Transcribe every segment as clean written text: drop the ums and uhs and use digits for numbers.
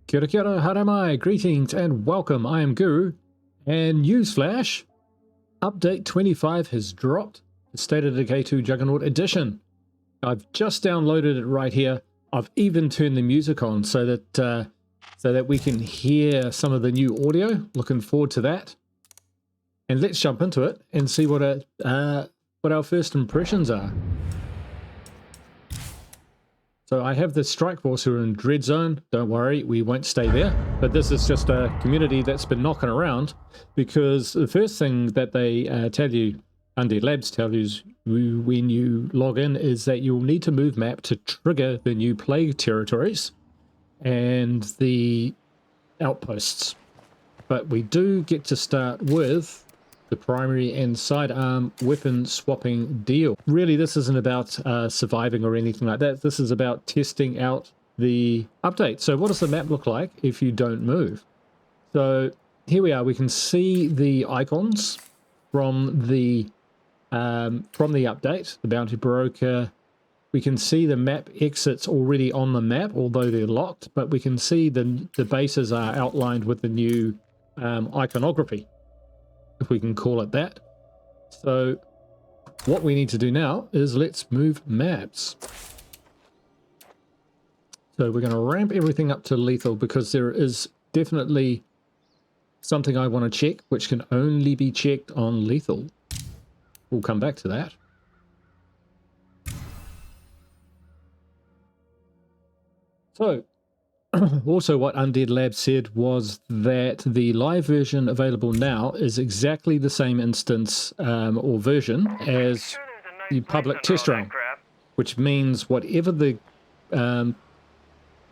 Kia ora, kia ora, haramai, greetings and welcome. I am Guru, and newsflash, Update 25 has dropped, the State of Decay 2 Juggernaut Edition. I've just downloaded it right here. I've even turned the music on so that we can hear some of the new audio. Looking forward to that. And let's jump into it and see what our first impressions are. So I have the Strike Force who are in Dread Zone. Don't worry, we won't stay there. But this is just a community that's been knocking around, because the first thing that they tell you, Undead Labs tell you when you log in, is that you'll need to move map to trigger the new plague territories and the outposts. But we do get to start with the primary and sidearm weapon swapping deal. Really, this isn't about surviving or anything like that. This is about testing out the update. So what does the map look like if you don't move? So here we are. We can see the icons from the update, the bounty broker. We can see the map exits already on the map, although they're locked, but we can see the bases are outlined with the new iconography, if we can call it that. So what we need to do now is let's move maps. So we're going to ramp everything up to lethal, because there is definitely something I want to check, which can only be checked on lethal. We'll come back to that. So also what Undead Labs said was that the live version available now is exactly the same instance or version as the public test realm, which means whatever the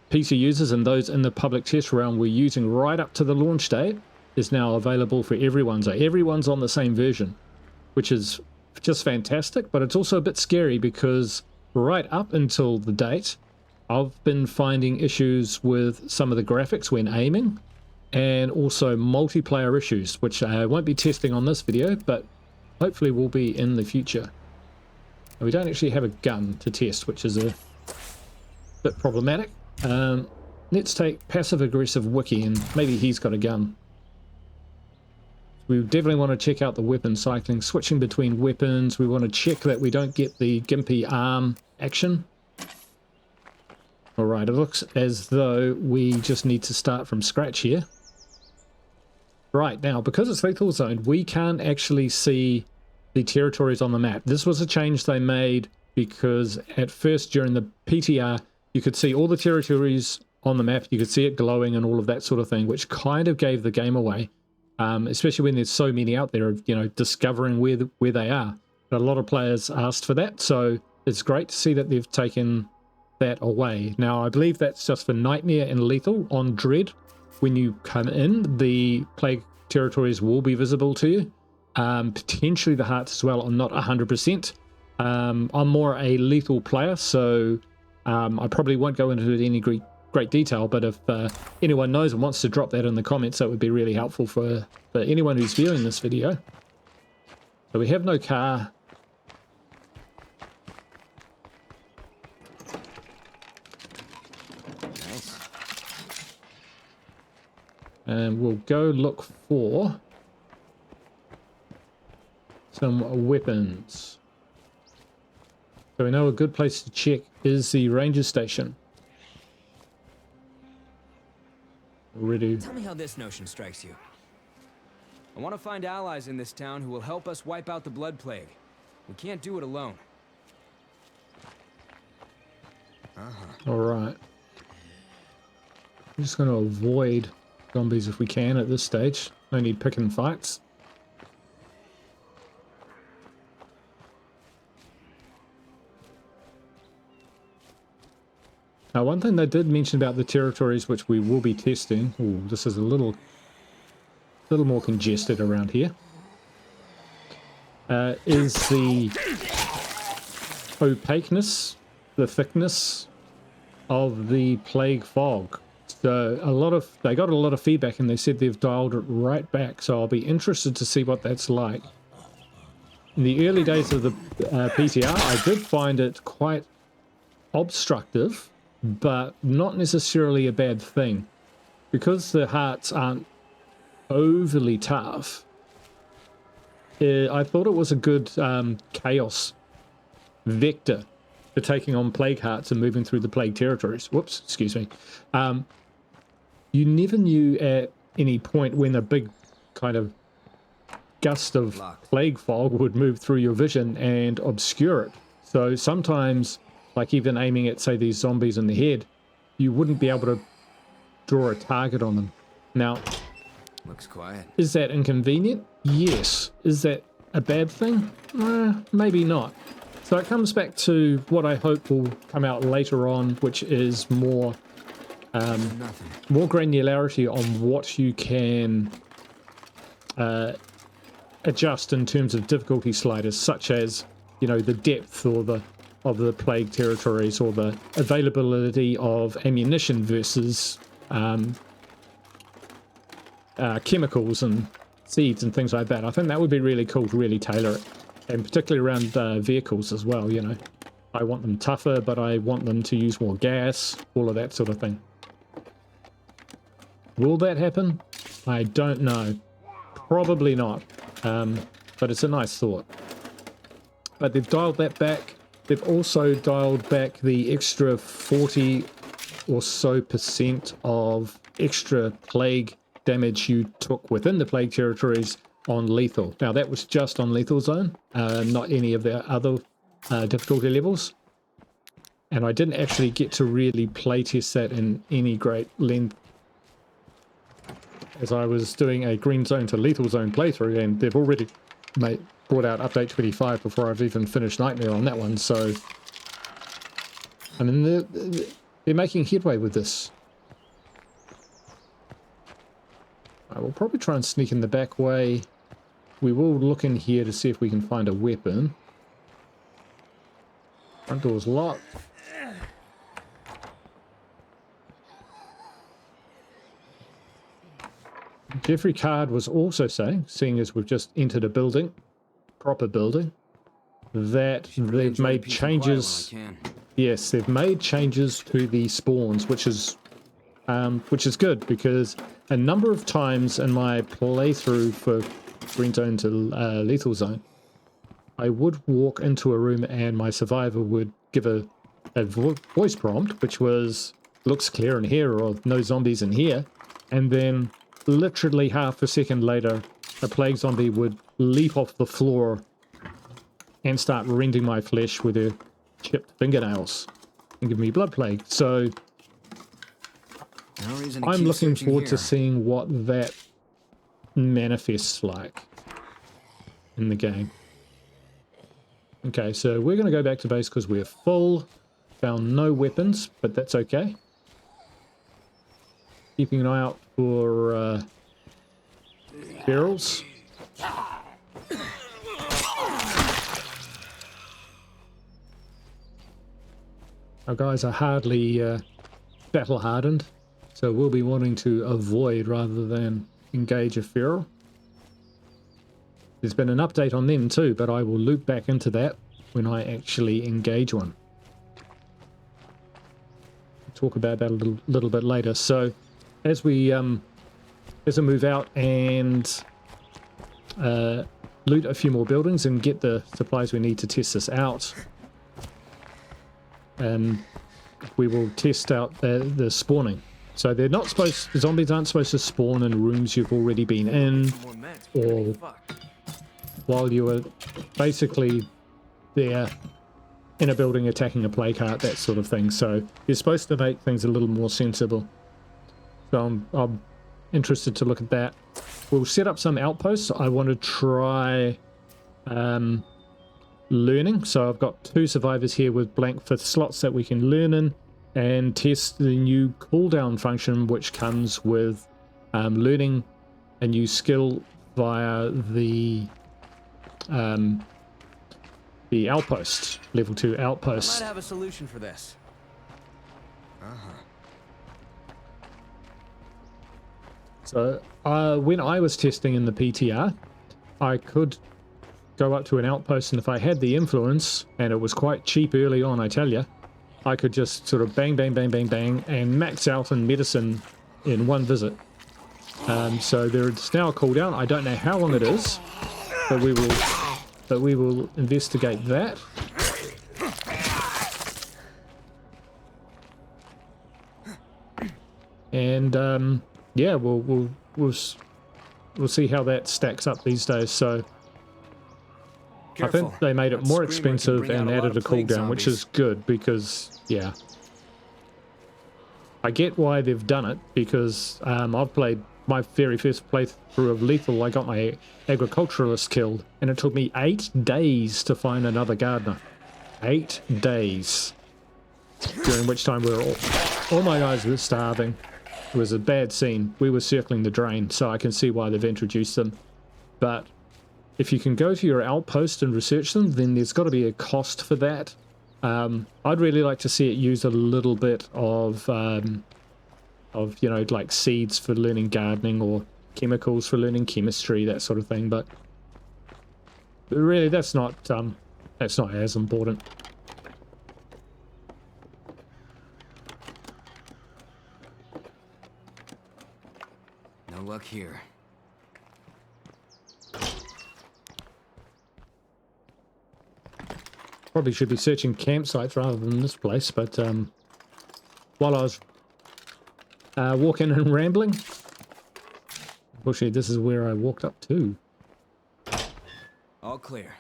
PC users and those in the public test realm were using right up to the launch date is now available for everyone. So everyone's on the same version, which is just fantastic, but it's also a bit scary because right up until the date, I've been finding issues with some of the graphics when aiming, and also multiplayer issues, which I won't be testing on this video, but hopefully will be in the future. We don't actually have a gun to test, which is a bit problematic. Let's take passive-aggressive Wiki, and maybe he's got a gun. We definitely want to check out the weapon cycling, switching between weapons. We want to check that we don't get the gimpy arm action. Alright, it looks as though we just need to start from scratch here. Right, now, because it's lethal zone, we can't actually see the territories on the map. This was a change they made because at first during the PTR, you could see all the territories on the map, you could see it glowing and all of that sort of thing, which kind of gave the game away, especially when there's so many out there, you know, discovering where they are. But a lot of players asked for that, so it's great to see that they've taken that away. Now, I believe that's just for Nightmare and Lethal. On Dread, when you come in, the plague territories will be visible to you. Potentially the hearts as well. I'm not 100%. I'm more a Lethal player, so I probably won't go into it in any great detail, but if anyone knows and wants to drop that in the comments, that would be really helpful for anyone who's viewing this video. So we have no car. And we'll go look for some weapons. So we know a good place to check is the ranger station. Already. Tell me how this notion strikes you. I want to find allies in this town who will help us wipe out the blood plague. We can't do it alone. All right. I'm just going to avoid zombies if we can at this stage. No need picking fights. Now, one thing they did mention about the territories which we will be testing. Oh, this is a little more congested around here. Is the opaqueness, the thickness of the plague fog. So they got a lot of feedback, and they said they've dialed it right back. So I'll be interested to see what that's like. In the early days of the PTR, I did find it quite obstructive, but not necessarily a bad thing. because the hearts aren't overly tough, I thought it was a good chaos vector for taking on plague hearts and moving through the plague territories. Whoops, excuse me. You never knew at any point when a big kind of gust of plague fog would move through your vision and obscure it. So sometimes, like even aiming at, say, these zombies in the head, you wouldn't be able to draw a target on them. Now, looks quiet. Is that inconvenient? Yes. Is that a bad thing? Maybe not. So it comes back to what I hope will come out later on, which is more granularity on what you can adjust in terms of difficulty sliders, such as, you know, the depth or the of the plague territories, or the availability of ammunition versus chemicals and seeds and things like that. I think that would be really cool to really tailor it, and particularly around vehicles as well. You know, I want them tougher, but I want them to use more gas, all of that sort of thing. Will that happen? I don't know. Probably not, but it's a nice thought. But they've dialed that back. They've also dialed back the extra 40 or so % of extra plague damage you took within the plague territories on lethal. Now that was just on lethal zone, not any of the other difficulty levels. And I didn't actually get to really playtest that in any great length, as I was doing a green zone to lethal zone playthrough, and they've already brought out Update25 before I've even finished Nightmare on that one. So, I mean, they're making headway with this. I will probably try and sneak in the back way. We will look in here to see if we can find a weapon. Front door's locked. Jeffrey Card was also saying, seeing as we've just entered a building, proper building, that they've made changes. Yes, they've made changes to the spawns, which is good, because a number of times in my playthrough for Green Zone to Lethal Zone, I would walk into a room and my survivor would give a voice prompt, which was, looks clear in here, or no zombies in here, and then literally half a second later, a plague zombie would leap off the floor and start rending my flesh with their chipped fingernails and give me blood plague. So I'm looking forward to seeing what that manifests like in the game. Okay, so we're going to go back to base because we're full. Found no weapons, but that's okay. Keeping an eye out for barrels. Our guys are hardly battle hardened, so we'll be wanting to avoid rather than engage a feral. There's been an update on them too, but I will loop back into that when I actually engage one. We'll talk about that a little bit later. So as we move out and loot a few more buildings and get the supplies we need to test this out, we will test out the spawning. So they're not supposed, the zombies aren't supposed to spawn in rooms you've already been in, or while you are basically there in a building attacking a plague heart, that sort of thing. So you're supposed to make things a little more sensible. So I'm interested to look at that. We'll set up some outposts. I want to try learning. So I've got 2 survivors here with blank 5th slots that we can learn in, and test the new cooldown function, which comes with learning a new skill via the outpost, level 2 outpost. I might have a solution for this. So when I was testing in the PTR, I could go up to an outpost, and if I had the influence, and it was quite cheap early on, I tell you, I could just sort of bang, bang, bang, bang, bang, and max out in medicine in one visit. So there is now a cooldown. I don't know how long it is, but we will investigate that. And yeah, we'll see how that stacks up these days. So I think they made it more expensive and added a cooldown, which is good because, yeah, I get why they've done it, because I've played my very first playthrough of Lethal. I got my agriculturalist killed, and it took me 8 days to find another gardener. 8 days. During which time we were all my guys were starving. It was a bad scene. We were circling the drain, so I can see why they've introduced them. But if you can go to your outpost and research them, then there's got to be a cost for that. I'd really like to see it use a little bit of you know, like seeds for learning gardening or chemicals for learning chemistry, that sort of thing. But really, that's not as important. No luck here. Probably should be searching campsites rather than this place, but while I was walking and rambling, unfortunately this is where I walked up to. All clear.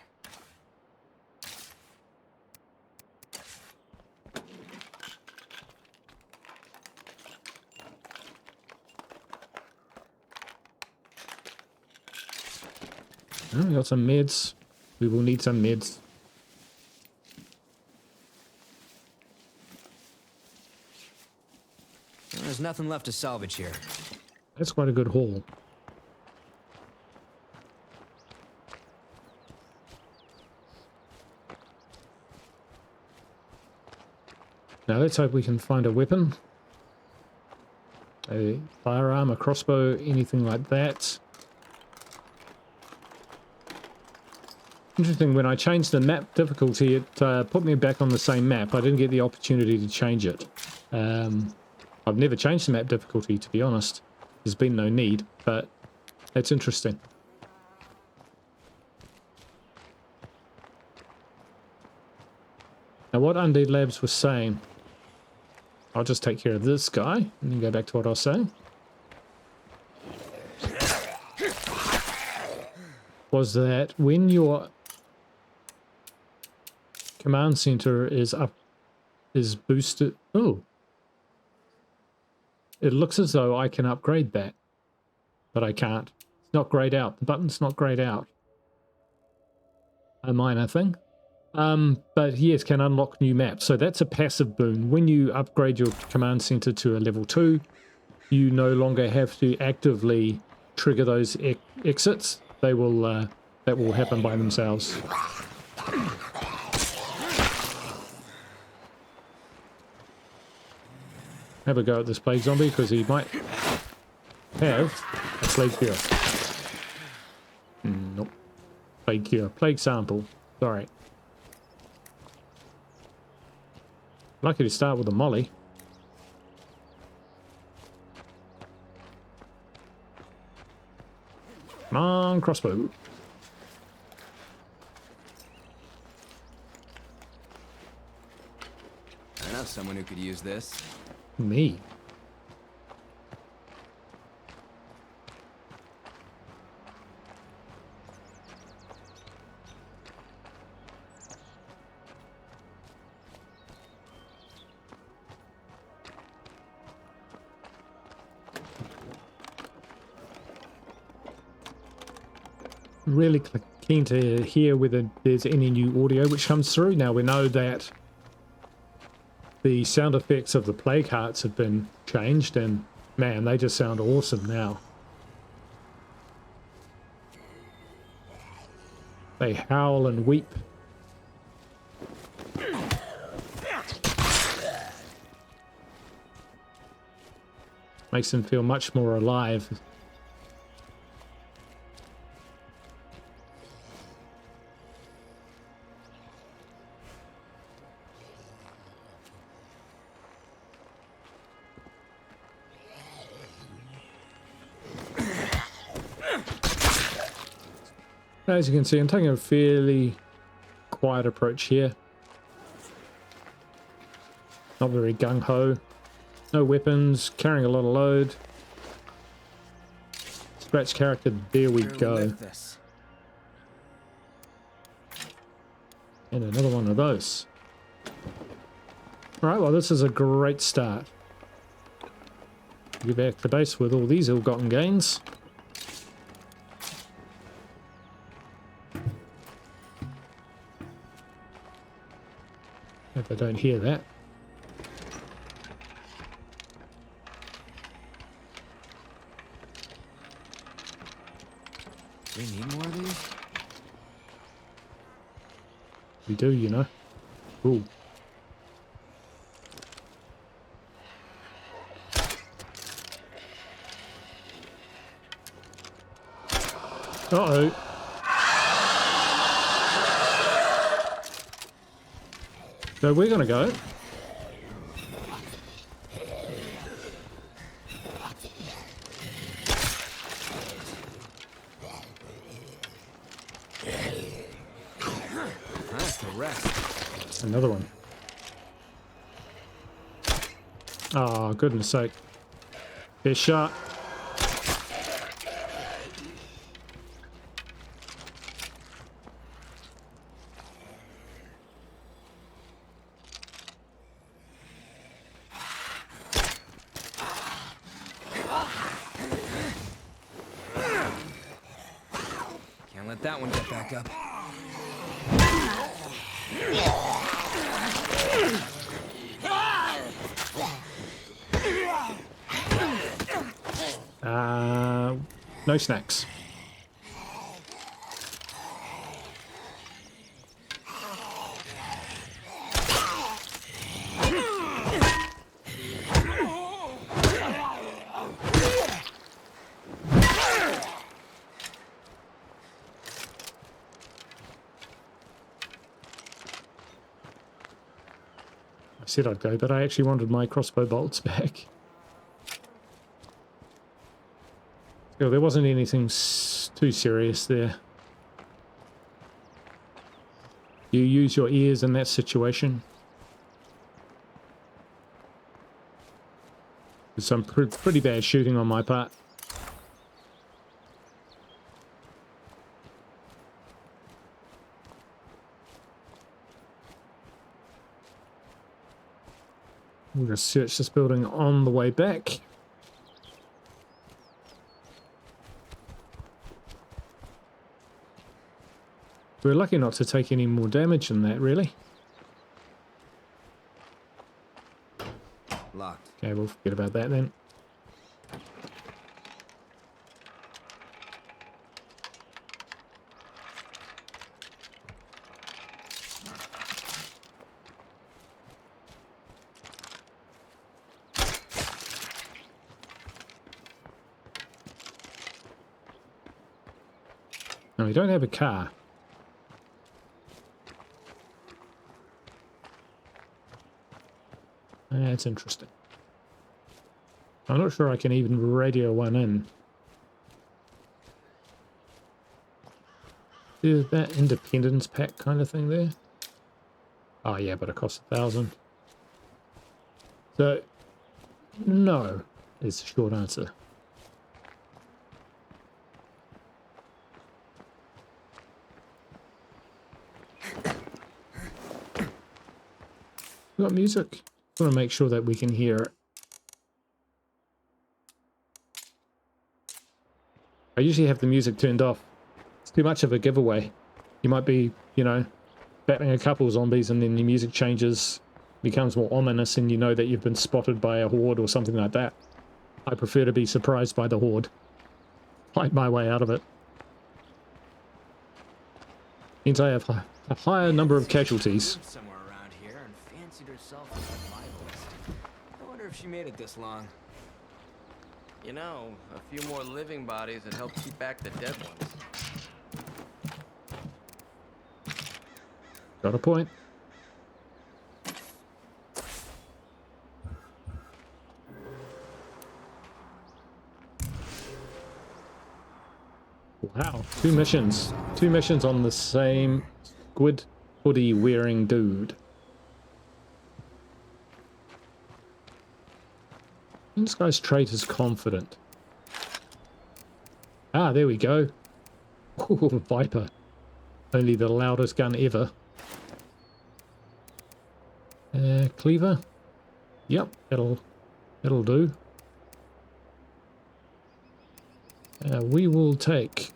Oh, we got some meds. We will need some meds. There's nothing left to salvage here. That's quite a good haul. Now let's hope we can find a weapon. A firearm, a crossbow, anything like that. Interesting, when I changed the map difficulty, it put me back on the same map. I didn't get the opportunity to change it. I've never changed the map difficulty, to be honest. There's been no need, but that's interesting. Now, what Undead Labs was saying, I'll just take care of this guy and then go back to what I was saying, was that when your command center is boosted. Oh, it looks as though I can upgrade that, but I can't. It's not grayed out. The button's not grayed out. A minor thing. But yes, can unlock new maps. So that's a passive boon. When you upgrade your command center to a level 2, you no longer have to actively trigger those exits. They will that will happen by themselves. Have a go at this plague zombie, because he might have a plague cure. Nope. Plague cure. Plague sample. Sorry. Lucky to start with a molly. Come on, crossbow. I know someone who could use this. Me. Really keen to hear whether there's any new audio which comes through. Now we know that the sound effects of the plague hearts have been changed, and man, they just sound awesome now. They howl and weep. Makes them feel much more alive. As you can see, I'm taking a fairly quiet approach here. Not very gung-ho. No weapons, carrying a lot of load. Scratch character, there we go. And another one of those. Alright, well this is a great start. Get back to base with all these ill-gotten gains. Hope I don't hear that. Do we need more of these? We do, you know. Ooh. Uh-oh. So we're gonna go. That's the rest. Another one. Oh, goodness sake. Best shot. Can't let that one get back up. No snacks. I said I'd go, but I actually wanted my crossbow bolts back. So there wasn't anything too serious there. You use your ears in that situation. There's some pretty bad shooting on my part. We'll just search this building on the way back. We're lucky not to take any more damage than that, really. Locked. Okay, we'll forget about that then. No, we don't have a car. That's interesting. I'm not sure I can even radio one in. Is that independence pack kind of thing there? Oh yeah, but it costs 1,000. So, no, is the short answer. We got music. I want to make sure that we can hear it. I usually have the music turned off. It's too much of a giveaway. You might be, you know, battling a couple of zombies and then the music changes, becomes more ominous, and you know that you've been spotted by a horde or something like that. I prefer to be surprised by the horde. Fight my way out of it. Means I have a higher number of casualties. Somewhere around here and fancied herself a survivalist. I wonder if she made it this long. You know, a few more living bodies would help keep back the dead ones. Got a point. Wow, two missions. Two missions on the same squid hoodie wearing dude. This guy's trait is confident. Ah, there we go. Ooh, Viper. Only the loudest gun ever. Cleaver. Yep, that'll do. We will take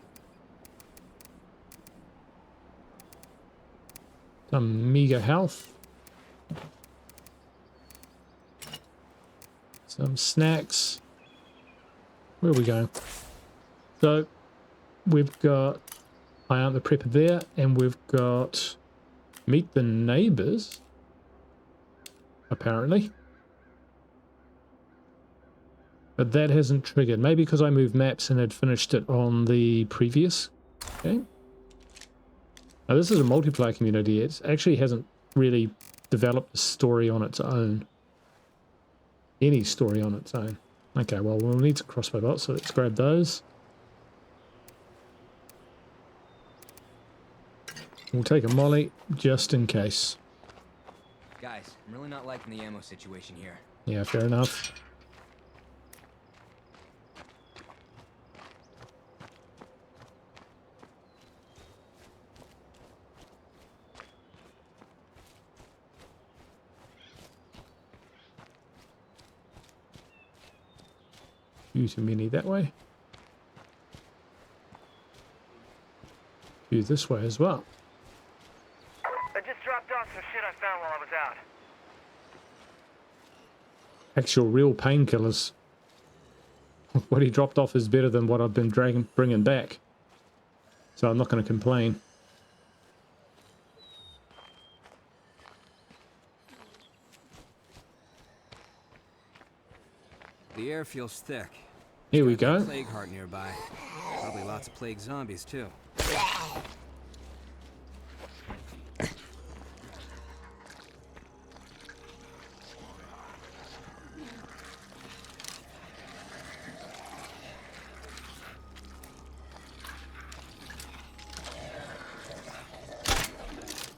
some meager health, some snacks. Where are we going? So we've got I Aren't the Prepper there, and we've got Meet the Neighbors, apparently. But that hasn't triggered. Maybe because I moved maps and had finished it on the previous game. Now this is a multiplayer community. It actually hasn't really developed a story on its own. Any story on its own. Okay, well we'll need to crossbow bolts, so let's grab those. We'll take a molly just in case. Guys, I'm really not liking the ammo situation here. Yeah, fair enough. Use a mini that way. Use this way as well. I just dropped off some shit I found while I was out. Actual real painkillers. What he dropped off is better than what I've been bringing back. So I'm not going to complain. The air feels thick. Here we Got go. that plague heart nearby. Probably lots of plague zombies too.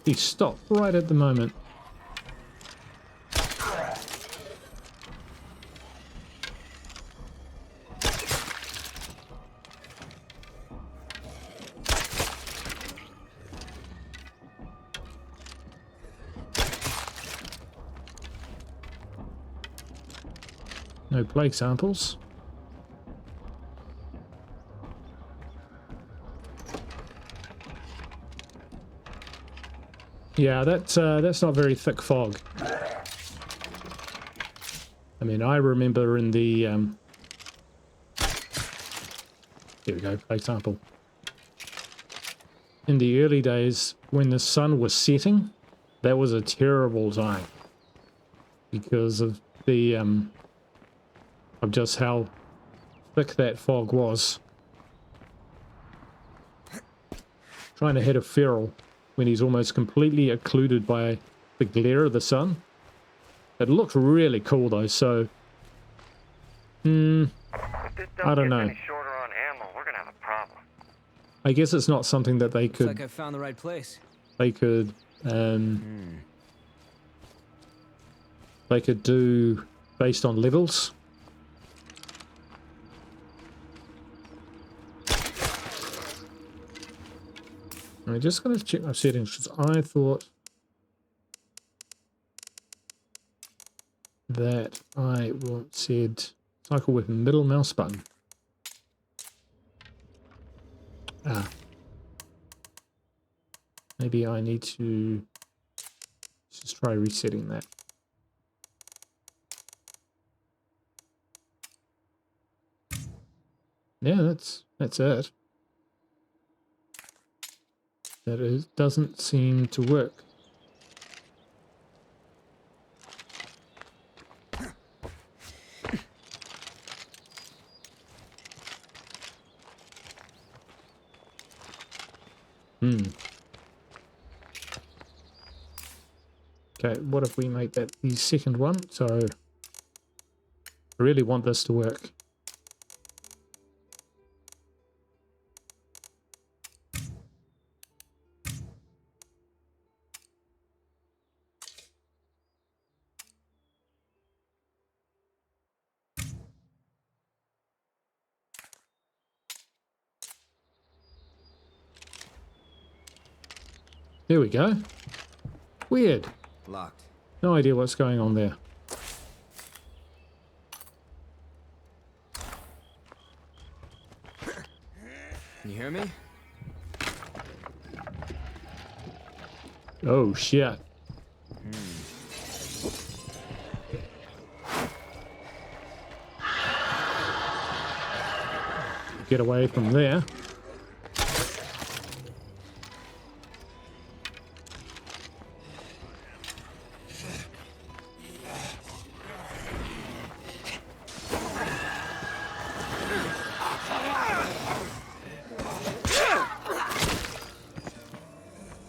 He stopped right at the moment. No plague samples. Yeah, that's not very thick fog. I mean, I remember in the here we go, plague sample. In the early days, when the sun was setting, that was a terrible time because of the of just how thick that fog was. Trying to hit a feral when he's almost completely occluded by the glare of the sun. It looked really cool though, so If this I don't gets know. any shorter on ammo, we're gonna have a problem. I guess it's not something that they Looks like could I found the right place. they could do based on levels. I'm just going to check my settings because I thought that I said cycle with middle mouse button. Ah. Maybe I need to just try resetting that. Yeah, that's it. That doesn't seem to work. Okay, what if we make that the second one? So I really want this to work. There we go. Weird. Locked. No idea what's going on there. Can you hear me? Oh, shit. Get away from there.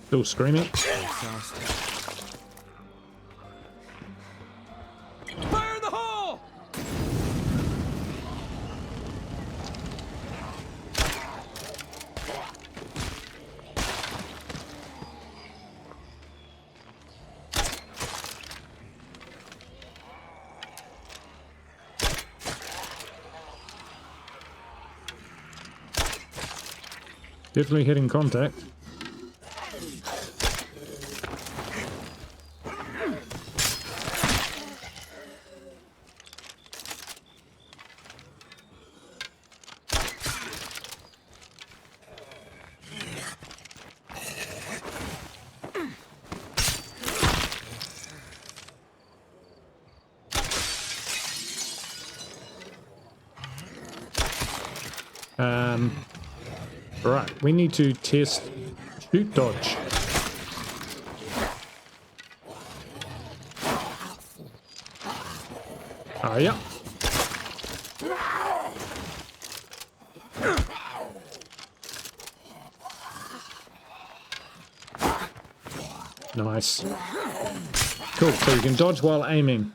Still screaming. Fire in the hole! Definitely hitting contact. Right, we need to test shoot dodge. Oh, yeah. Nice. Cool, so you can dodge while aiming.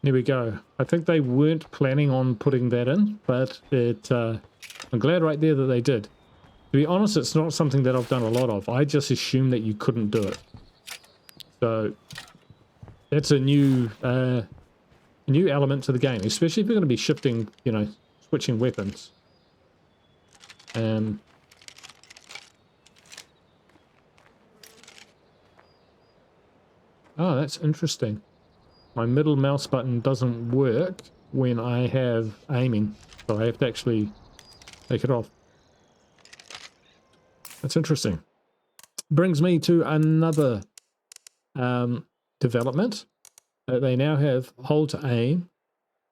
There we go. I think they weren't planning on putting that in, but it, I'm glad right there that they did. To be honest, it's not something that I've done a lot of. I just assumed that you couldn't do it. So that's a new element to the game, especially if you're going to be shifting, you know, switching weapons. Oh, that's interesting. My middle mouse button doesn't work when I have aiming, so I have to actually take it off. That's interesting. Brings me to another development. They now have hold to aim.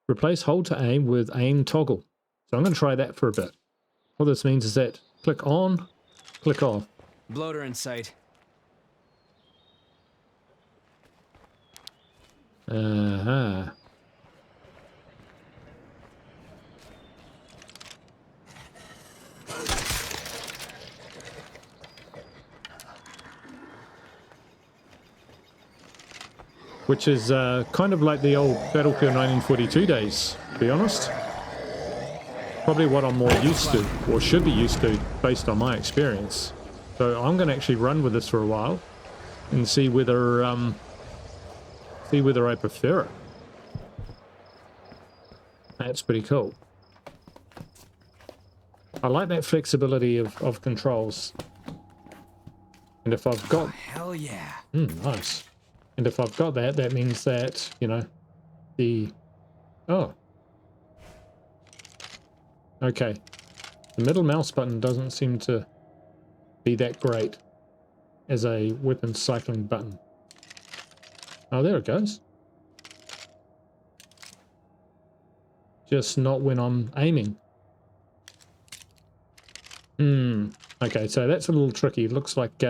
Replace hold to aim with aim toggle. So I'm going to try that for a bit. What this means is that click on, click off. Bloater in sight. Uh-huh. Which is kind of like the old Battlefield 1942 days, to be honest. Probably what I'm more used to, or should be used to, based on my experience. So I'm going to actually run with this for a while and see whether I prefer it. That's pretty cool. I like that flexibility of controls. And if I've got... Oh, hell yeah. Nice. And if I've got that, that means that, you know, the... Oh. Okay. The middle mouse button doesn't seem to be that great as a weapon cycling button. Oh, there it goes. Just not when I'm aiming. Okay, so that's a little tricky. Looks like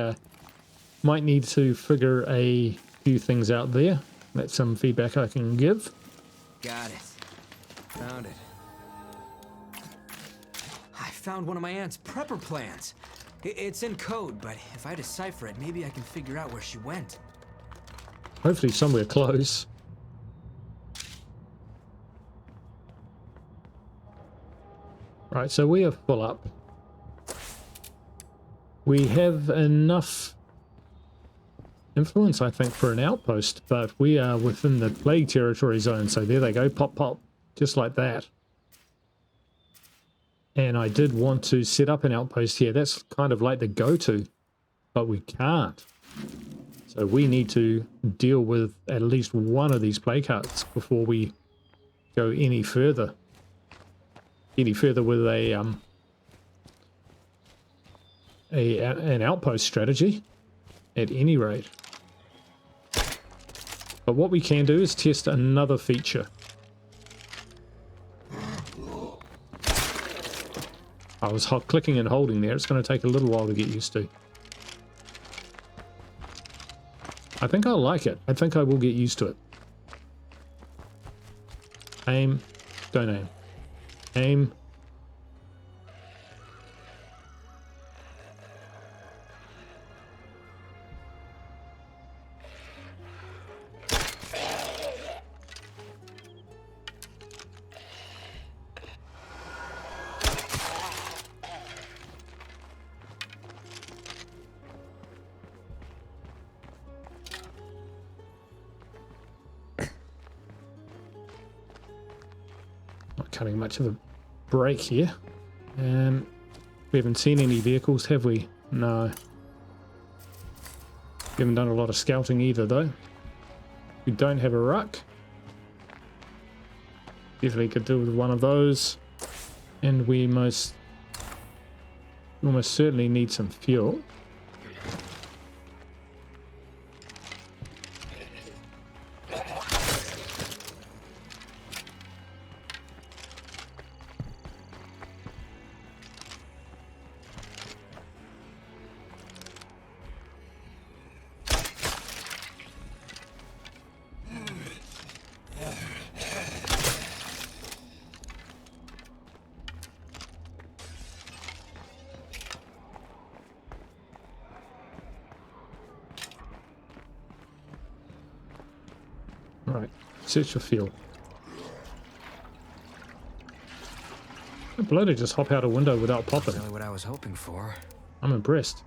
might need to figure a few things out there. That's some feedback I can give. Got it. Found it. I found one of my aunt's prepper plans. It's in code, but if I decipher it, maybe I can figure out where she went. Hopefully somewhere close. Right, so we are full up. We have enough influence, I think, for an outpost, but we are within the plague territory zone, so there they go, pop, pop, just like that. And I did want to set up an outpost here. That's kind of like the go-to but we can't. So we need to deal with at least one of these plague hearts before we go any further. Any further with an outpost strategy, at any rate. But what we can do is test another feature. I was clicking and holding there. It's going to take a little while to get used to. I think I'll like it. I think I will get used to it. Aim. Don't aim. Aim. Cutting much of a break here. We haven't seen any vehicles, have we? No. We haven't done a lot of scouting either, though. We don't have a ruck. Definitely could do with one of those. And we almost certainly need some fuel. Right, search for fuel. Bloody just hop out a window without popping. Really what I was hoping for. I'm impressed.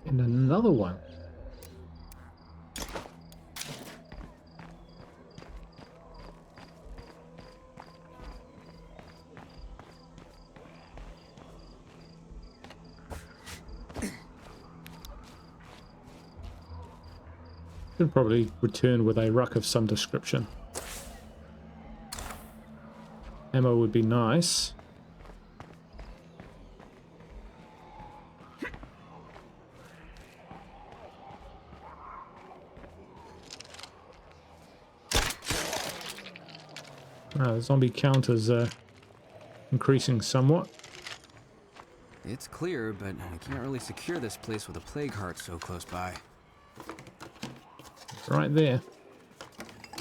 And another one. Should probably return with a ruck of some description. Ammo would be nice. The zombie count is increasing somewhat. It's clear, but I can't really secure this place with a plague heart so close by. Right there.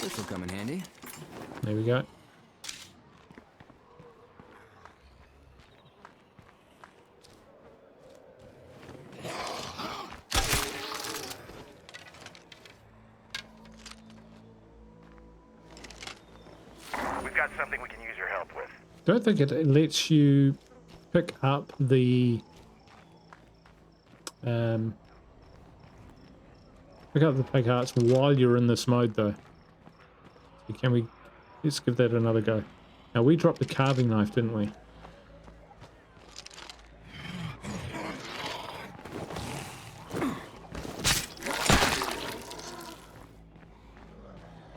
This will come in handy. There we go. We've got something we can use your help with. Don't think it lets you pick up the plague hearts while you're in this mode, though. So can we? Let's give that another go. Now we dropped the carving knife, didn't we?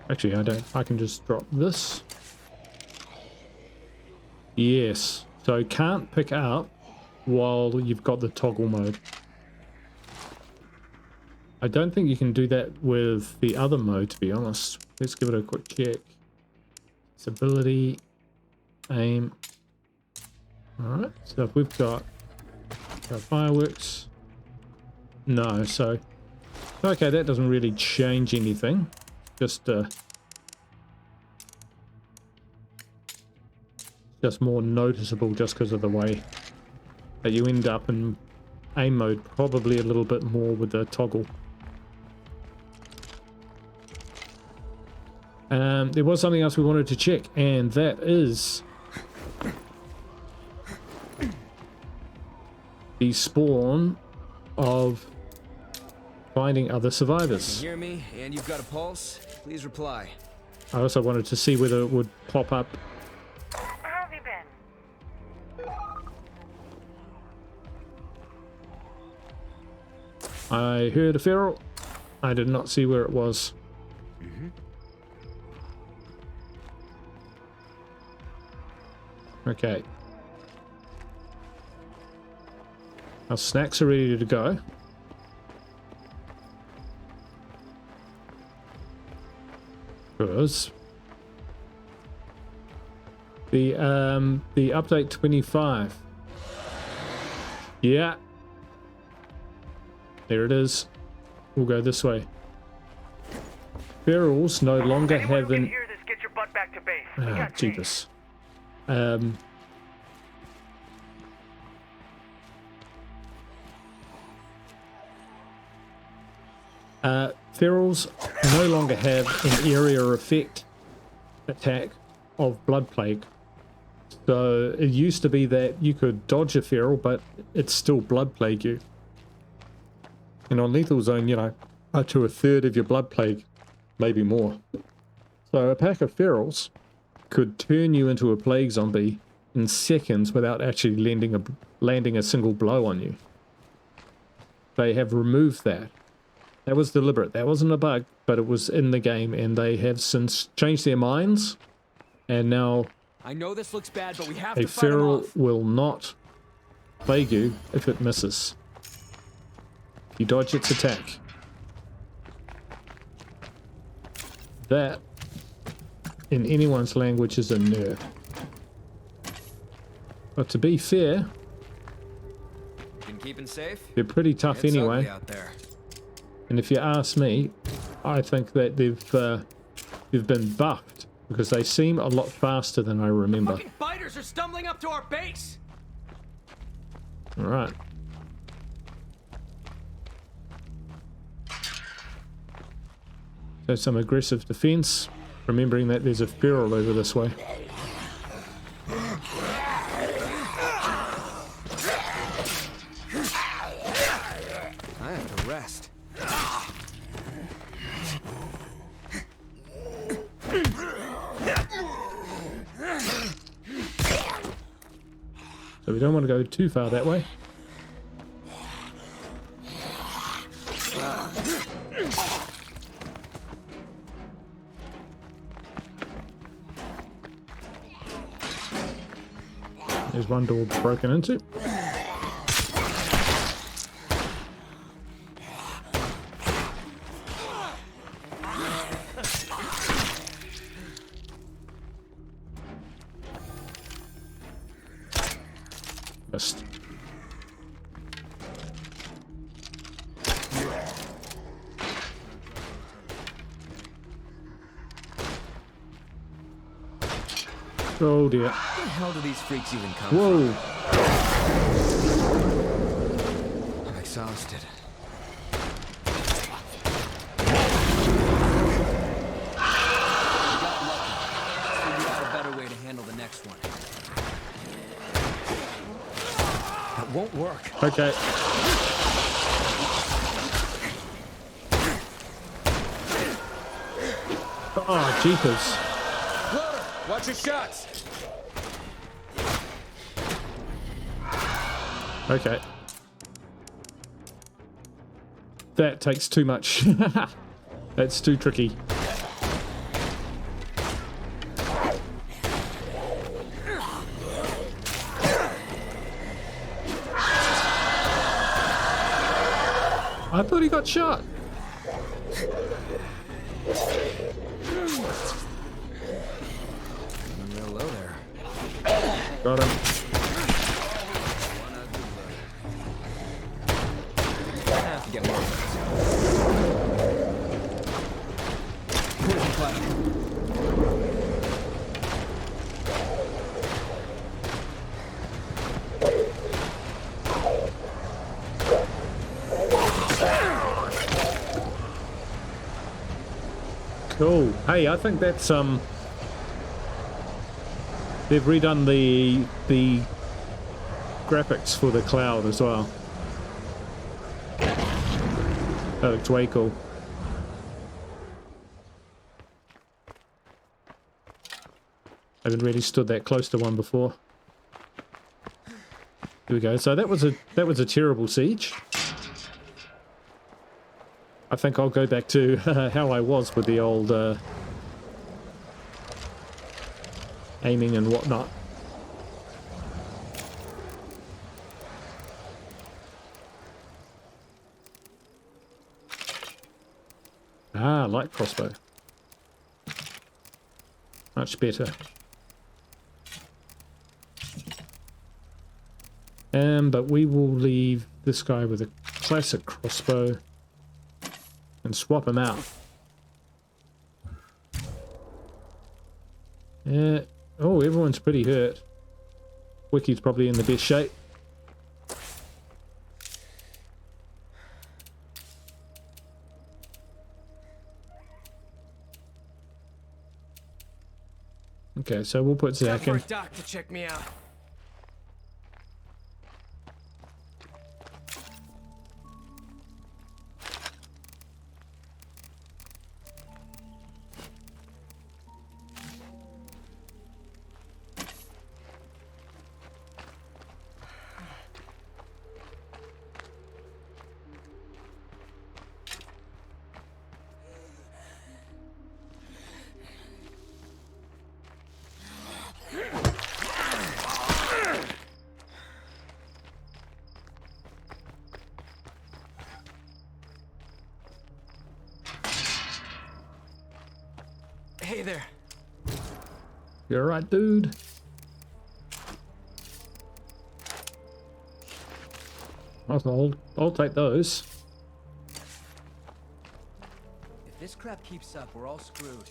Actually, I don't. I can just drop this. Yes. So can't pick up while you've got the toggle mode. I don't think you can do that with the other mode, to be honest. Let's give it a quick check. Ability, aim. Alright, so if we've got fireworks. No, so okay, that doesn't really change anything. Just more noticeable just because of the way that you end up in aim mode, probably a little bit more with the toggle. There was something else we wanted to check, and that is the spawn of Finding other You survivors. hear me, and you've got a pulse? Please reply. I also wanted to see whether it would pop up. How have you been? I heard a feral. I did not see where it was. Okay. Our snacks are ready to go. Because the update 25. Yeah. There it is. We'll go this way. Ferals no longer Anyone have who can an... hear this, get your butt back to base. We Ah, got jeepers. Ferals no longer have an area effect attack of Blood Plague. So it used to be that you could dodge a feral, but it's still Blood Plague you. And on Lethal Zone, you know, up to a third of your Blood Plague, maybe more. So a pack of ferals could turn you into a plague zombie in seconds without actually landing a single blow on you. They have removed that. That was deliberate. That wasn't a bug, but it was in the game, and they have since changed their minds. And now I know this looks bad, but we have a to fight 'em feral off. will not plague you if it misses. You dodge its attack. That, in anyone's language, is a nerf. But to be fair, Been keeping safe? they're pretty tough It's anyway. ugly out there. And if you ask me, I think that they've been buffed because they seem a lot faster than I remember. Fucking biters are stumbling up to our base. All right. So some aggressive defense, remembering that there's a feral over this way. I have to rest. So we don't want to go too far that way. There's one door broken into. Missed. Oh dear. Where the hell do these freaks even come Whoa. from? I'm exhausted. Figure out a better way to handle the next one. That won't work. Okay. Oh, jeepers. Loader, watch your shots. Okay. That takes too much. That's too tricky. I thought he got shot. Real low there. Got him. I have to get more of those. Here's the plaque. Cool. Hey, I think that's they've redone the graphics for the cloud as well. That looks way cool. I haven't really stood that close to one before. Here we go. So that was a terrible siege. I think I'll go back to how I was with the old aiming and whatnot. Ah, light crossbow. Much better. But we will leave this guy with a classic crossbow and swap him out. Yeah. Oh, everyone's pretty hurt. Wiki's probably in the best shape. Okay, so we'll put Time Zach for in. a doc to check me out. Hey there. You're right, dude. I'll take those. If this crap keeps up, we're all screwed.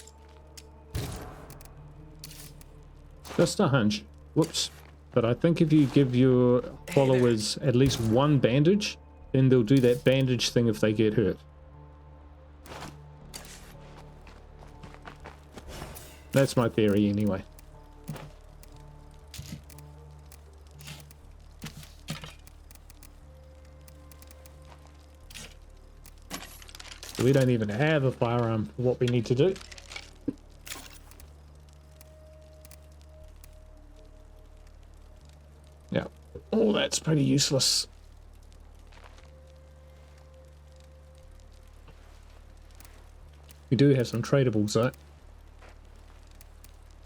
Just a hunch. Whoops. But I think if you give your followers at least one bandage, then they'll do that bandage thing if they get hurt. That's my theory anyway. We don't even have a firearm for what we need to do. Yeah. Oh, that's pretty useless. We do have some tradables though.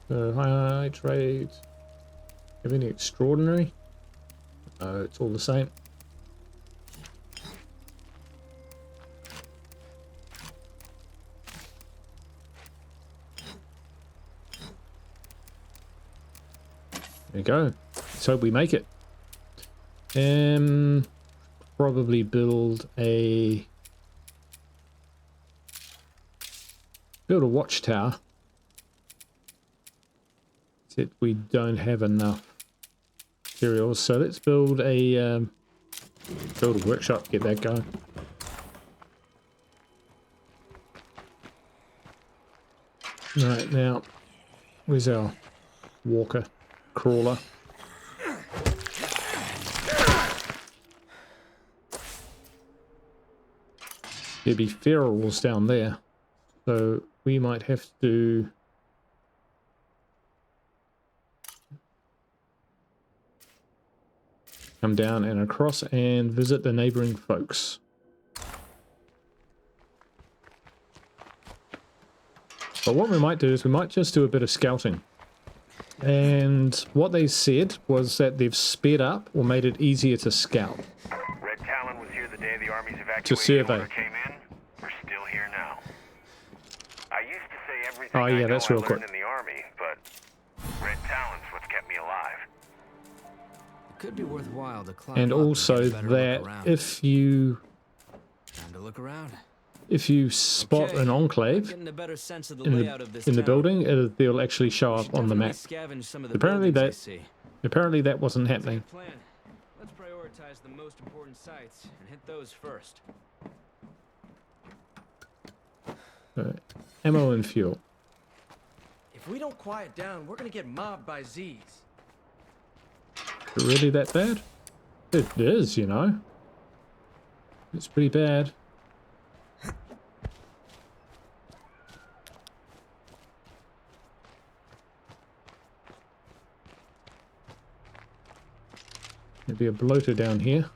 So high trade. Have any extraordinary? No, it's all the same. There you go. Let's hope we make it. Probably build a watchtower. Except we don't have enough materials, so let's build a workshop. Get that going. Right now, where's our walker crawler? There'd be ferals down there, so we might have to come down and across and visit the neighboring folks. But what we might do is we might just do a bit of scouting. And what they said was that they've sped up or made it easier to scout. Red Talon was here the day the Army's To evacuation survey. order came in. We're still here now. I used to say everything Oh, yeah, I know that's I real learned quick. in the Army, but Red Talon's what's kept me alive. It could be worthwhile to climb And up and also get a better that look around. if Time to look around. you spot Okay, an enclave getting a better sense of the in layout of this the town. building, they'll actually show We up should on the definitely map. scavenge some of the Apparently buildings I see. Apparently that wasn't happening. Good plan. Let's prioritize the most important sites and hit those first. Ammo and fuel. If we don't quiet down, we're gonna get mobbed by Z's. Is it really that bad? It is, you know. It's pretty bad. There'll be a bloater down here.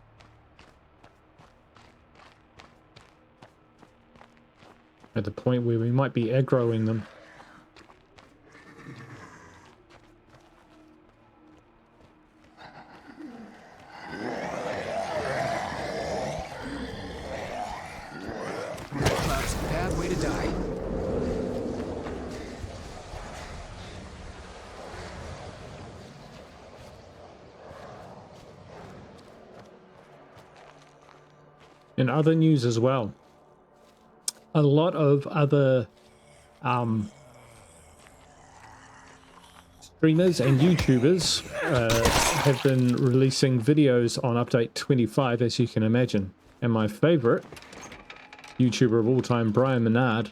At the point where we might be aggroing them. That's a bad way to die. In other news as well, a lot of other streamers and YouTubers have been releasing videos on Update 25, as you can imagine. And my favorite YouTuber of all time, Brian Menard,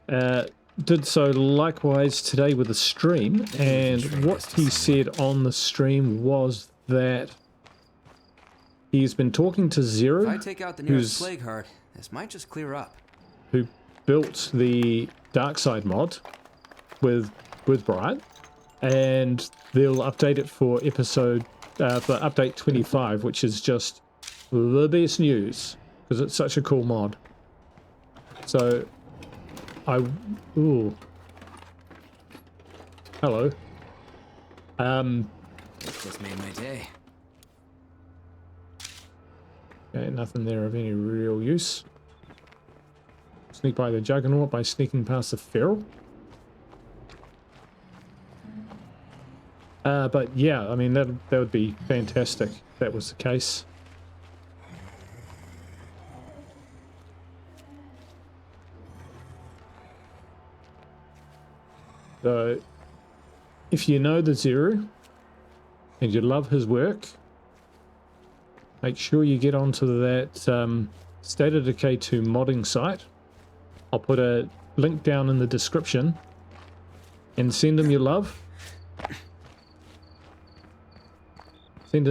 did so likewise today with a stream. And what he said on the stream was that he's been talking to Zero, If I take out the nearest plague heart, this might just clear up. who built the Dark Side mod with Brian, and they'll update it for Update 25, which is just the best news because it's such a cool mod. So hello. Just made my day. Okay, nothing there of any real use. Sneak by the Juggernaut by sneaking past the Feral. But yeah, I mean, that would be fantastic if that was the case. So, if you know the Zero and you love his work, make sure you get onto that State of Decay 2 modding site. I'll put a link down in the description and send him your love. Send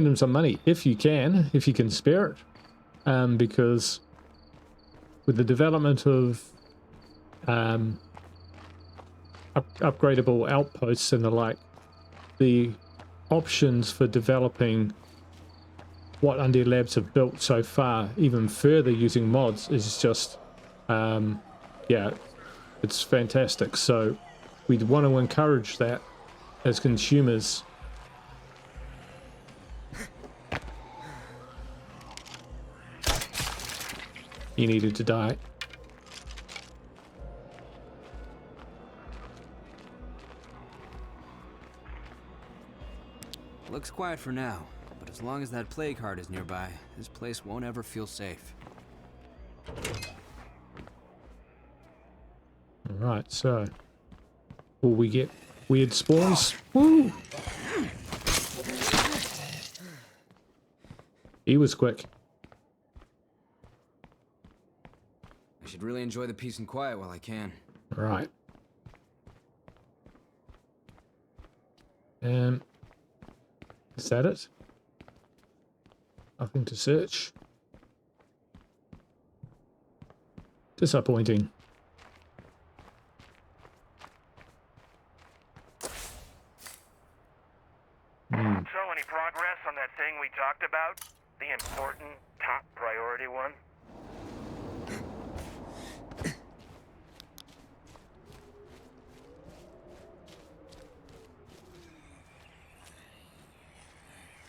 him some money if you can spare it, because with the development of upgradable outposts and the like, the options for developing what Undead Labs have built so far even further using mods is just yeah, it's fantastic. So we'd want to encourage that as consumers. He needed to die. Looks quiet for now, but as long as that plague heart is nearby, this place won't ever feel safe. Alright, so will we get weird spawns? Woo! He was quick. I should really enjoy the peace and quiet while I can. Right. Is that it? Nothing to search. Disappointing. So, any progress on that thing we talked about? The important, top priority one?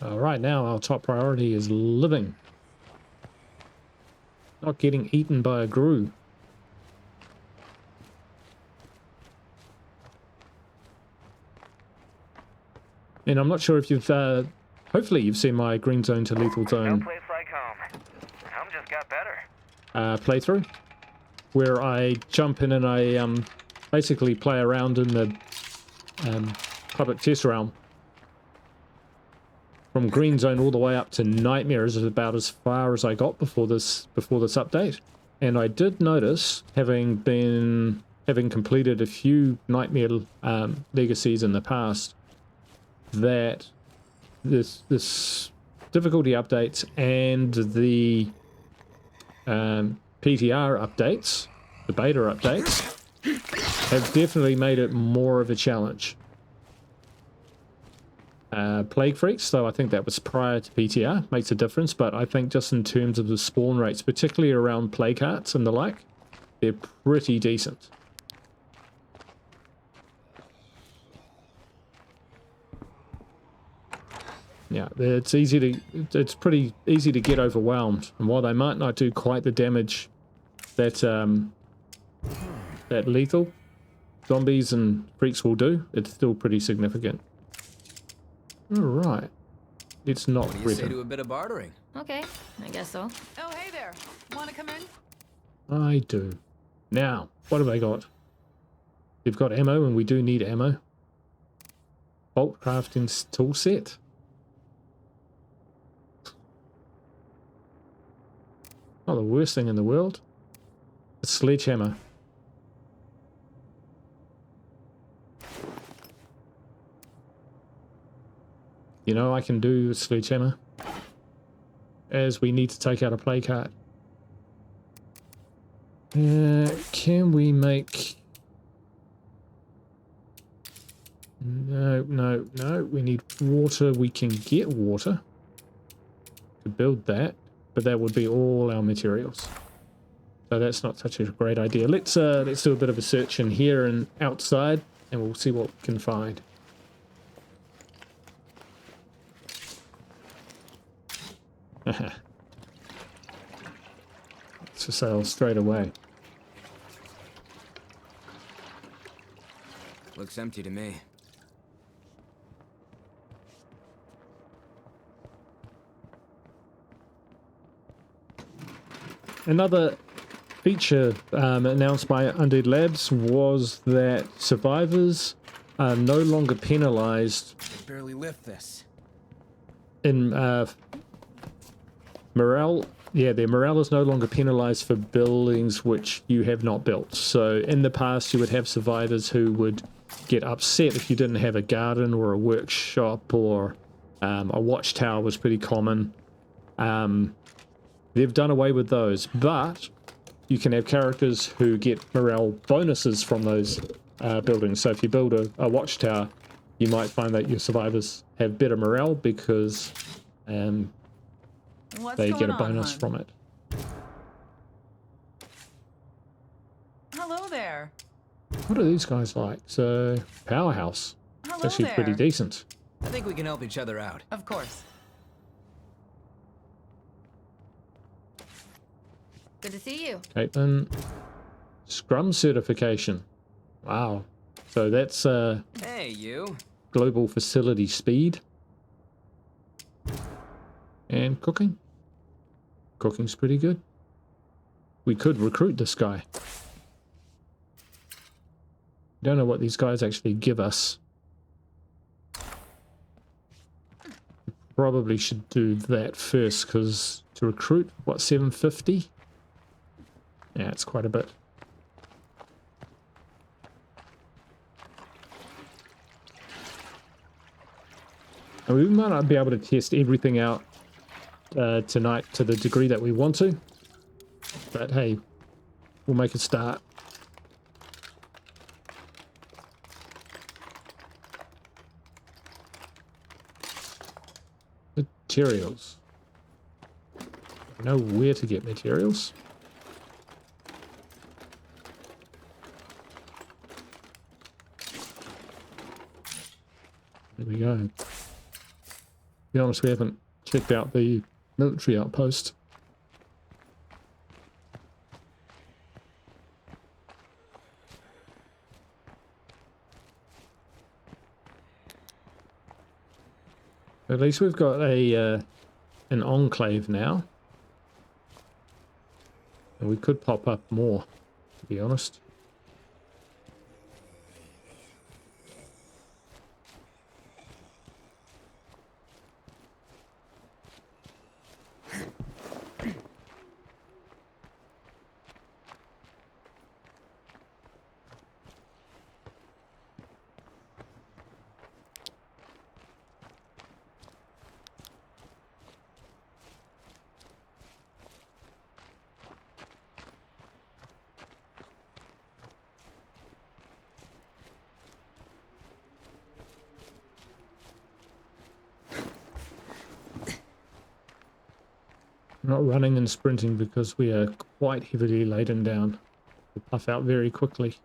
Right now, our top priority is living. Not getting eaten by a grue. And I'm not sure if you've, hopefully you've seen my Green Zone to Lethal No Zone place like home. Home just got better. playthrough, where I jump in and I basically play around in the public test realm. From Green Zone all the way up to Nightmare is about as far as I got before this update. And I did notice, having completed a few Nightmare legacies in the past, that this difficulty updates and the PTR updates, the beta updates, have definitely made it more of a challenge. plague freaks, so I think that was prior to PTR. Makes a difference, but I think just in terms of the spawn rates, particularly around plague hearts and the like, they're pretty decent. Yeah, it's pretty easy to get overwhelmed, and while they might not do quite the damage that that lethal zombies and freaks will do, it's still pretty significant. All right, it's not What do you say to a bit of bartering? Okay, I guess so. Oh, hey there. Want to come in? I do. Now, what have they got? They've got ammo, and we do need ammo. Bolt crafting tool set. Not the worst thing in the world. A sledgehammer. You know, I can do a sledgehammer. As we need to take out a plague heart. Can we make... No. We need water. We can get water to build that. But that would be all our materials. So that's not such a great idea. Let's do a bit of a search in here and outside, and we'll see what we can find. It's for sale straight away. Looks empty to me. Another feature announced by Undead Labs was that survivors are no longer penalized Barely lift this. in morale. Yeah, their morale is no longer penalized for buildings which you have not built. So in the past, you would have survivors who would get upset if you didn't have a garden or a workshop, or a watchtower was pretty common. They've done away with those, but you can have characters who get morale bonuses from those buildings. So if you build a watchtower, you might find that your survivors have better morale because they get a bonus from it. Hello there. What are these guys like? So, powerhouse. Hello Actually there. pretty decent. I think we can help each other out. Of course. Good to see you. Caitlin. Scrum certification. Wow. So that's Hey, you. global facility speed. And cooking. Cooking's pretty good. We could recruit this guy. Don't know what these guys actually give us. Probably should do that first, because to recruit, what, 750? Yeah, it's quite a bit. And we might not be able to test everything out tonight to the degree that we want to. But hey, we'll make a start. Materials. I know where to get materials. There we go. To be honest, we haven't checked out the military outpost. At least we've got a an enclave now. And we could pop up more, to be honest. Not running and sprinting because we are quite heavily laden down. We'll puff out very quickly.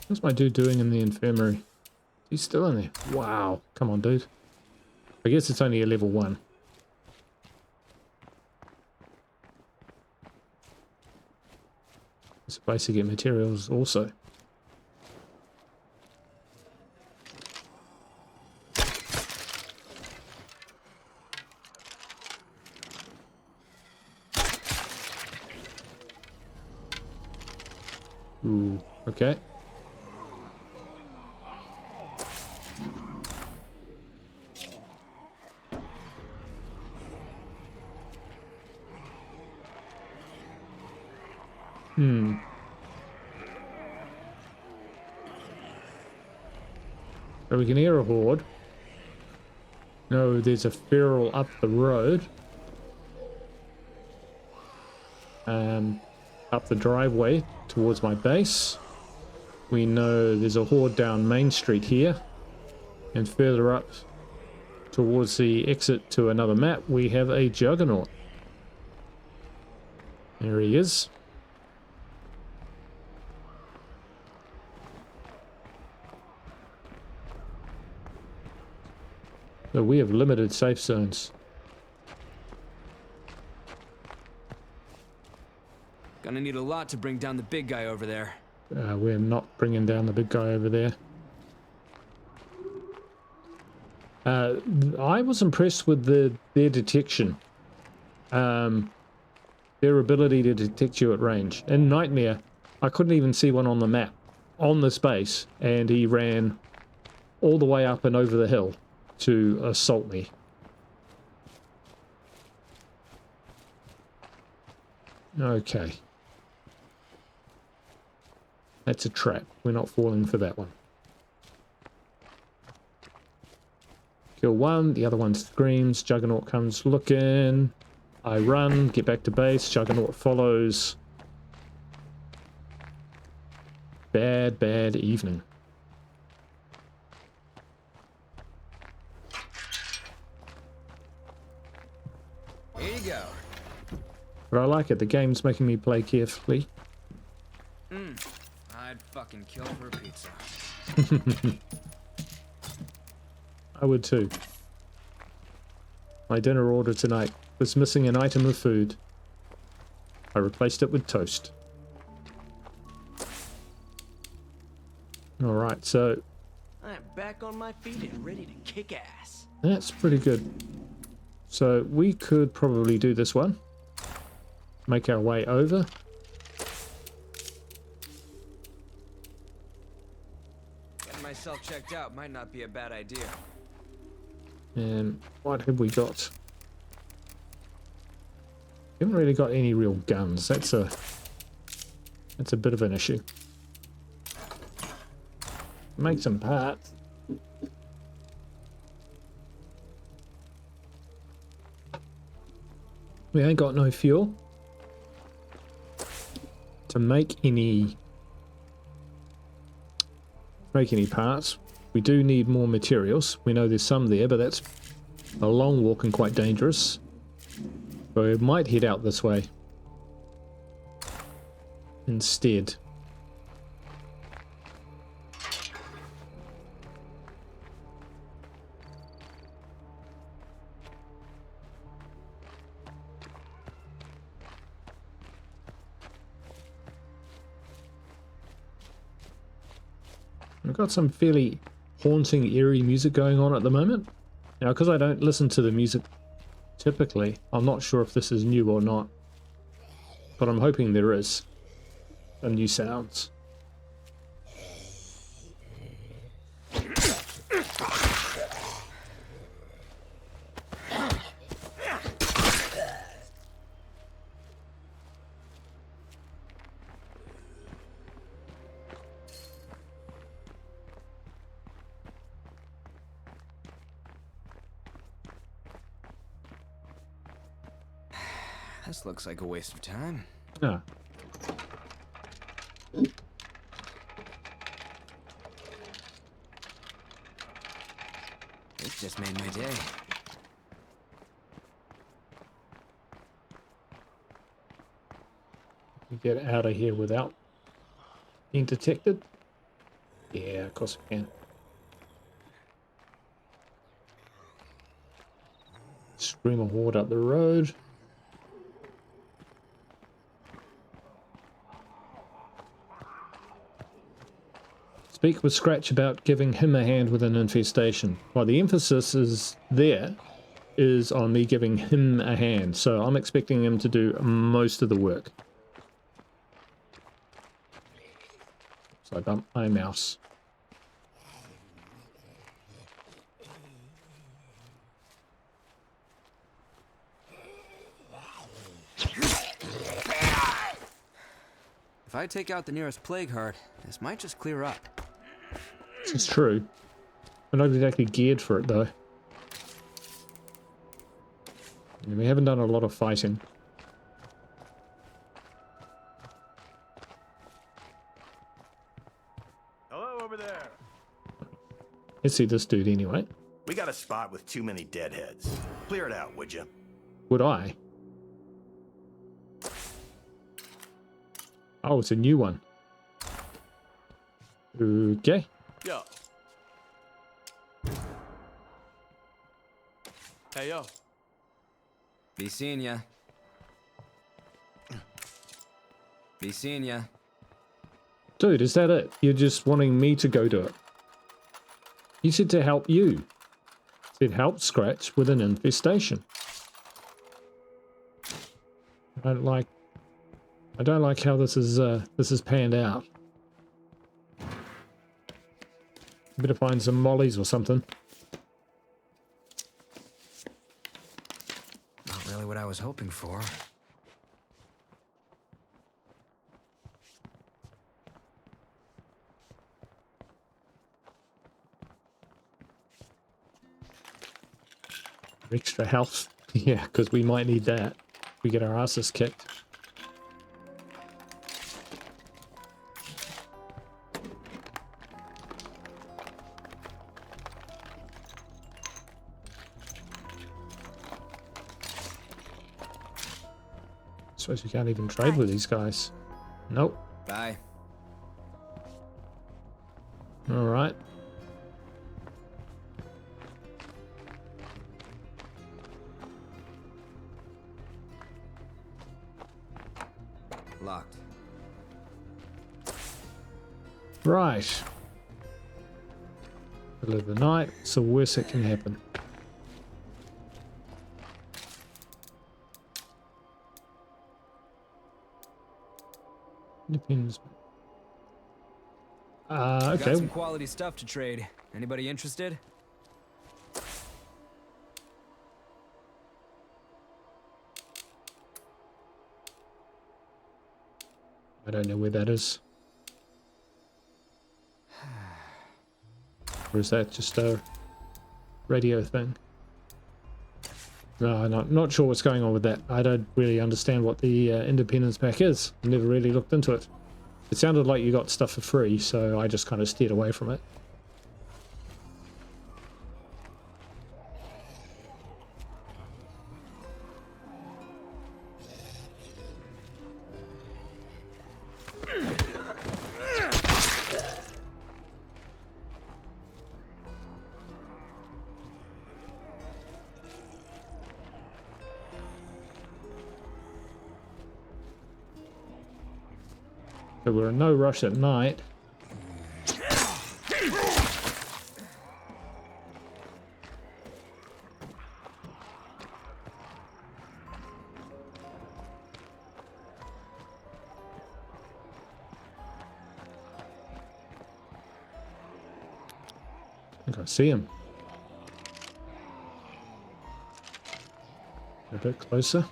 What's my dude doing in the infirmary? He's still in there. Wow. Come on, dude. I guess it's only a level 1. It's a place to get materials also. Ooh, okay. So we can hear a horde. No, there's a feral up the road. Up the driveway towards my base. We know there's a horde down Main Street here. And further up towards the exit to another map, we have a juggernaut. There he is. So we have limited safe zones. Gonna need a lot to bring down the big guy over there. We're not bringing down the big guy over there. I was impressed with their detection. Their ability to detect you at range. In Nightmare, I couldn't even see one on the map, on this base, and he ran all the way up and over the hill to assault me. Okay. That's a trap. We're not falling for that one. Kill one, the other one screams, Juggernaut comes looking. I run, get back to base, Juggernaut follows. Bad, bad evening. Here you go. But I like it, the game's making me play carefully. I'd fucking kill for a pizza. I would too. My dinner order tonight was missing an item of food. I replaced it with toast. Alright, so I'm back on my feet and ready to kick ass. that's pretty good. So we could probably do this one. Make our way over. Getting myself checked out might not be a bad idea. And what have we got? We haven't really got any real guns. That's a bit of an issue. Make some parts. We ain't got no fuel to make any parts. We do need more materials. We know there's some there, but that's a long walk and quite dangerous. So we might head out this way instead. We've got some fairly haunting, eerie music going on at the moment. Now, because I don't listen to the music typically, I'm not sure if this is new or not. But I'm hoping there is some new sounds. This looks like a waste of time. Ah. This just made my day. get out of here without being detected? Yeah, of course I can. Screamer horde up the road. Speak with Scratch about giving him a hand with an infestation. Well, the emphasis is on me giving him a hand, so I'm expecting him to do most of the work. So I bumped my mouse. If I take out the nearest plague heart, this might just clear up. It's true. We're not exactly geared for it, though. And we haven't done a lot of fighting. Hello over there. Let's see this dude anyway. We got a spot with too many deadheads. Clear it out, would you? Would I? Oh, it's a new one. Okay. Yo. Hey, yo. Be seeing ya. Be seeing ya. Dude, is that it? You're just wanting me to go do it. You said to help you. Said help Scratch with an infestation. I don't like how this is panned out. Better find some mollies or something. Not really what I was hoping for. Extra health. Yeah, because we might need that. We get our asses kicked. Suppose we can't even trade with these guys. Nope. Bye. All right. Locked. Right. Middle of the night. It's the worst that can happen. Depends. Got Okay. some quality stuff to trade. Anybody interested? I don't know where that is. Or is that just a radio thing? No, I'm not sure what's going on with that. I don't really understand what the Independence pack is. Never really looked into it. It sounded like you got stuff for free, so I just kind of steered away from it. So we're in no rush at night. I think I see him. A bit closer.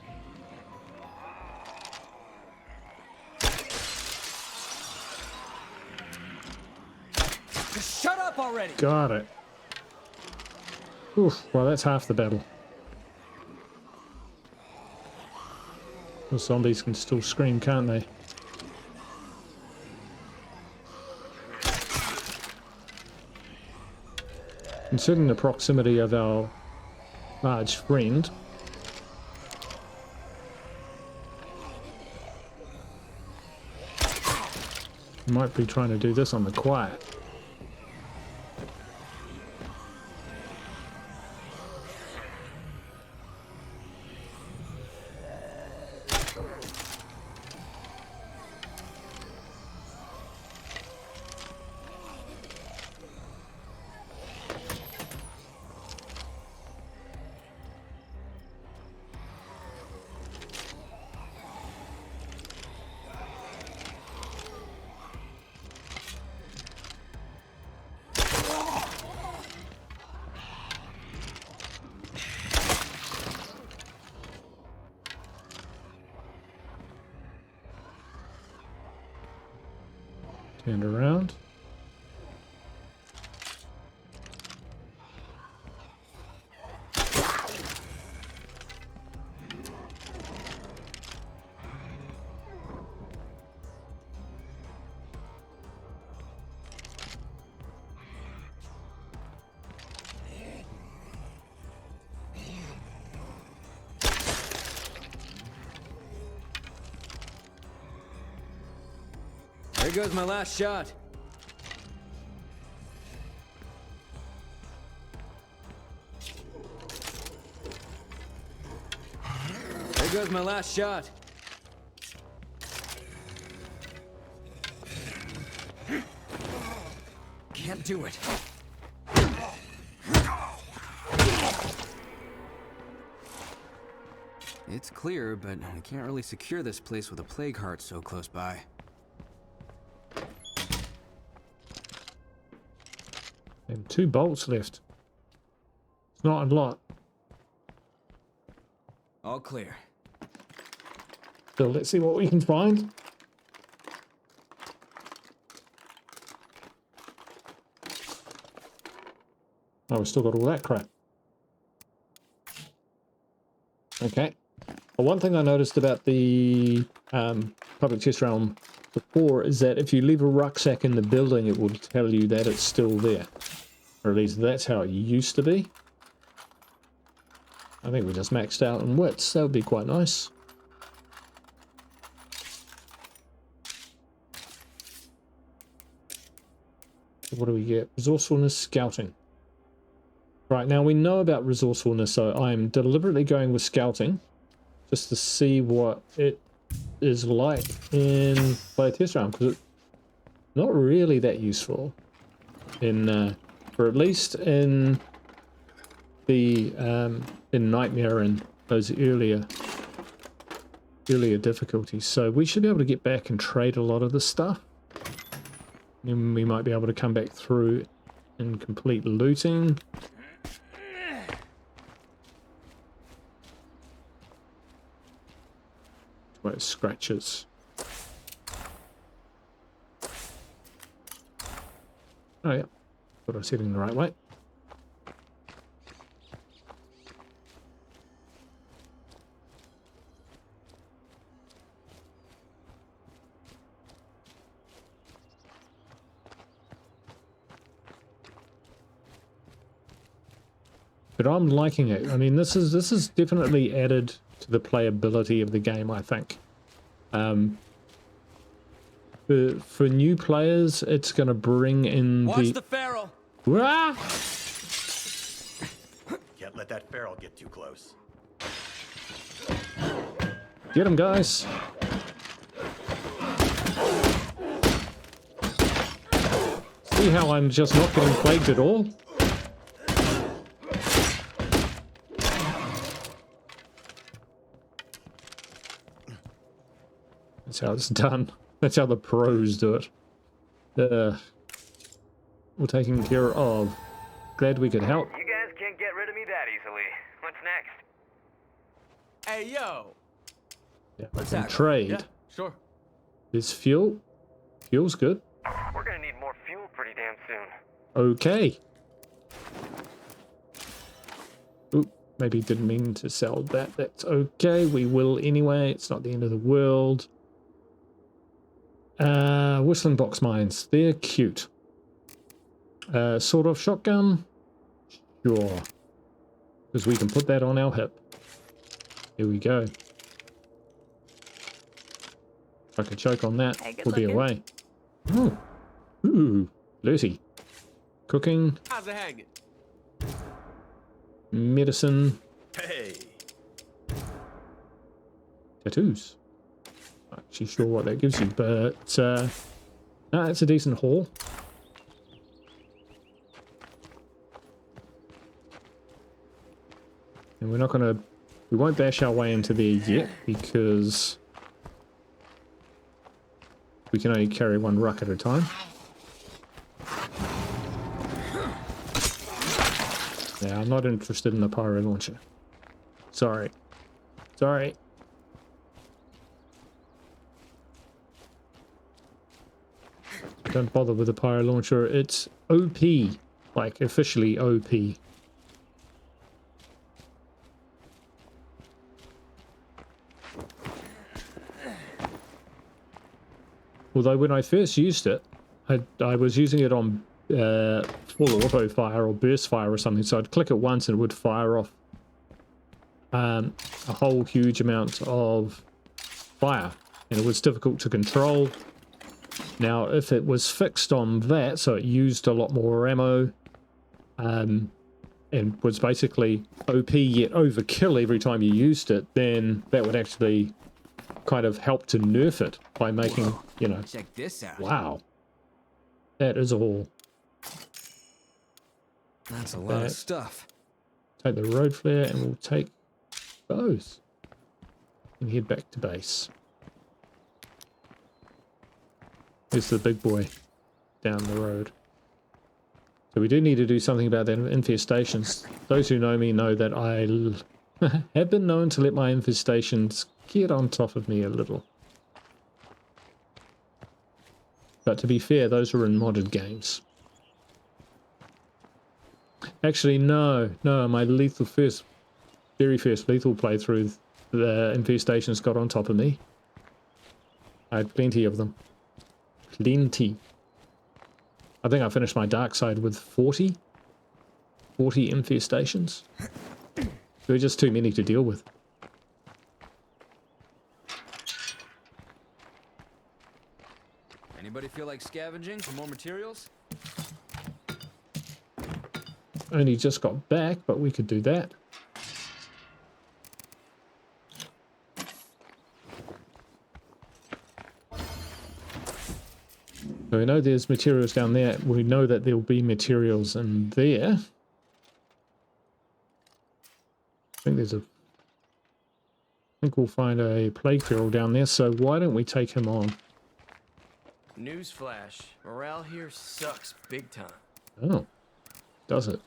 Shut up already! Got it. Oof, well, that's half the battle. The zombies can still scream, can't they? Considering the proximity of our large friend, Might be trying to do this on the quiet. Turned around. There goes my last shot. There goes my last shot. Can't do it. It's clear, but we can't really secure this place with a plague heart so close by. And 2 bolts left. It's not a lot. All clear. So let's see what we can find. Oh, we've still got all that crap. Okay. Well, one thing I noticed about the public test realm before is that if you leave a rucksack in the building, it will tell you that it's still there. Or at least that's how it used to be. I think we just maxed out on wits. That would be quite nice. So what do we get? Resourcefulness, scouting. Right, now we know about resourcefulness, so I'm deliberately going with scouting. Just to see what it is like in player test round, because it's not really that useful in or at least in the in Nightmare and those earlier difficulties. So we should be able to get back and trade a lot of this stuff, and we might be able to come back through and complete looting. Where scratches. Oh yeah, thought I was heading the right way. But I'm liking it. I mean, this is definitely added to the playability of the game, I think. For new players, it's going to bring in Watch the feral. Ah! Can't let that feral get too close. Get him, guys. See how I'm just not getting plagued at all? That's how it's done. That's how the pros do it. We're taken care of. Glad we could help. You guys can't get rid of me that easily. What's next? Hey, yo! Yeah, Let's we can tackle. trade. Yeah, sure. There's fuel. Fuel's good. We're gonna need more fuel pretty damn soon. Okay. Oop, maybe didn't mean to sell that. That's okay. We will anyway. It's not the end of the world. Whistling box mines. They're cute. Sawed off shotgun. Sure. Because we can put that on our hip. Here we go. If I could choke on that, Hey, good we'll be looking. away. Oh. Ooh. Dirty. Cooking. How's it hanging? Medicine. Hey. Tattoos. Not actually sure what that gives you, but no, it's a decent haul. And we're not gonna, we won't bash our way into there yet because we can only carry one ruck at a time. Yeah, I'm not interested in the pyro launcher. Sorry. Sorry. Don't bother with the pyro launcher. It's OP. Like, officially OP. Although when I first used it, I was using it on full auto fire or burst fire or something, so I'd click it once and it would fire off a whole huge amount of fire, and it was difficult to control. Now, if it was fixed on that, so it used a lot more ammo, and was basically OP yet overkill every time you used it, then that would actually kind of help to nerf it by making, you know, Check this out. wow. That is all. That's a lot of stuff. Take the road flare and we'll take those. And head back to base. Here's the big boy down the road. So we do need to do something about that infestations. Those who know me know that I have been known to let my infestations get on top of me a little. But to be fair, those are in modded games. Actually, no, my very first lethal playthrough, the infestations got on top of me. I had plenty of them. Plenty. I think I finished my dark side with 40 infestations. There were just too many to deal with. Anybody feel like scavenging for more materials? Only just got back, but we could do that. So we know there's materials down there. We know that there'll be materials in there. I think we'll find a plague feral down there, so why don't we take him on? Newsflash. Morale here sucks big time. Oh, does it?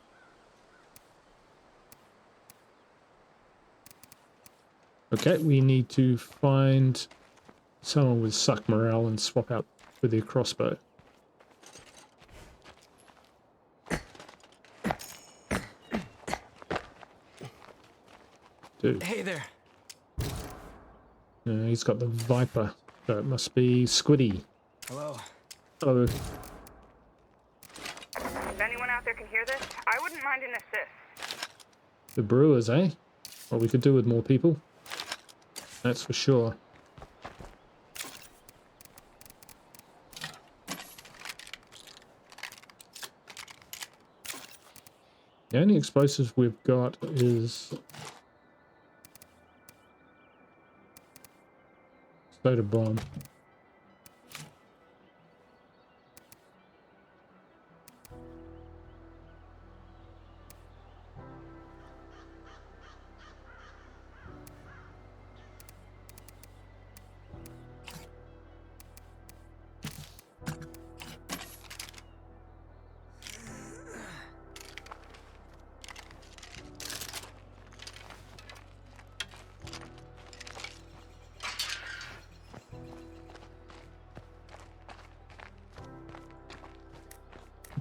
Okay, we need to find someone with suck morale and swap out with their crossbow. Dude. Hey there. He's got the Viper, so it must be Squiddy. Hello. Oh, If anyone out there can hear this, I wouldn't mind an assist. the Brewers, eh? Well, we could do with more people. That's for sure. The only explosives we've got is soda bomb.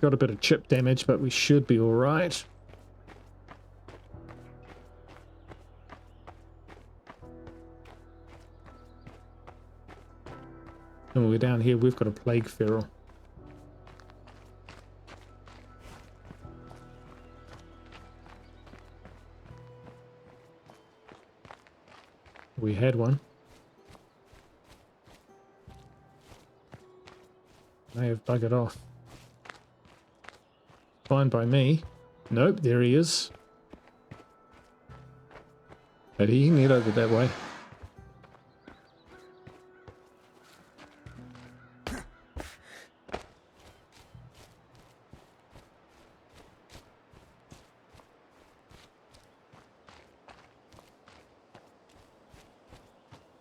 Got a bit of chip damage, but we should be all right. And when we're down here, we've got a plague feral. We had one. May have buggered off. Fine by me. Nope, there he is. But he can get over that way.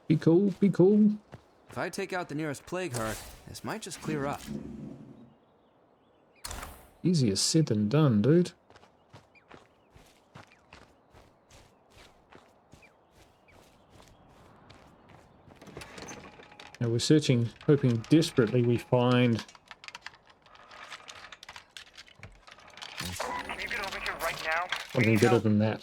Be cool, be cool. If I take out the nearest plague heart, this might just clear up. Easier said than done, dude. Now we're searching, hoping desperately we find... Can you get over here right now? something better than that.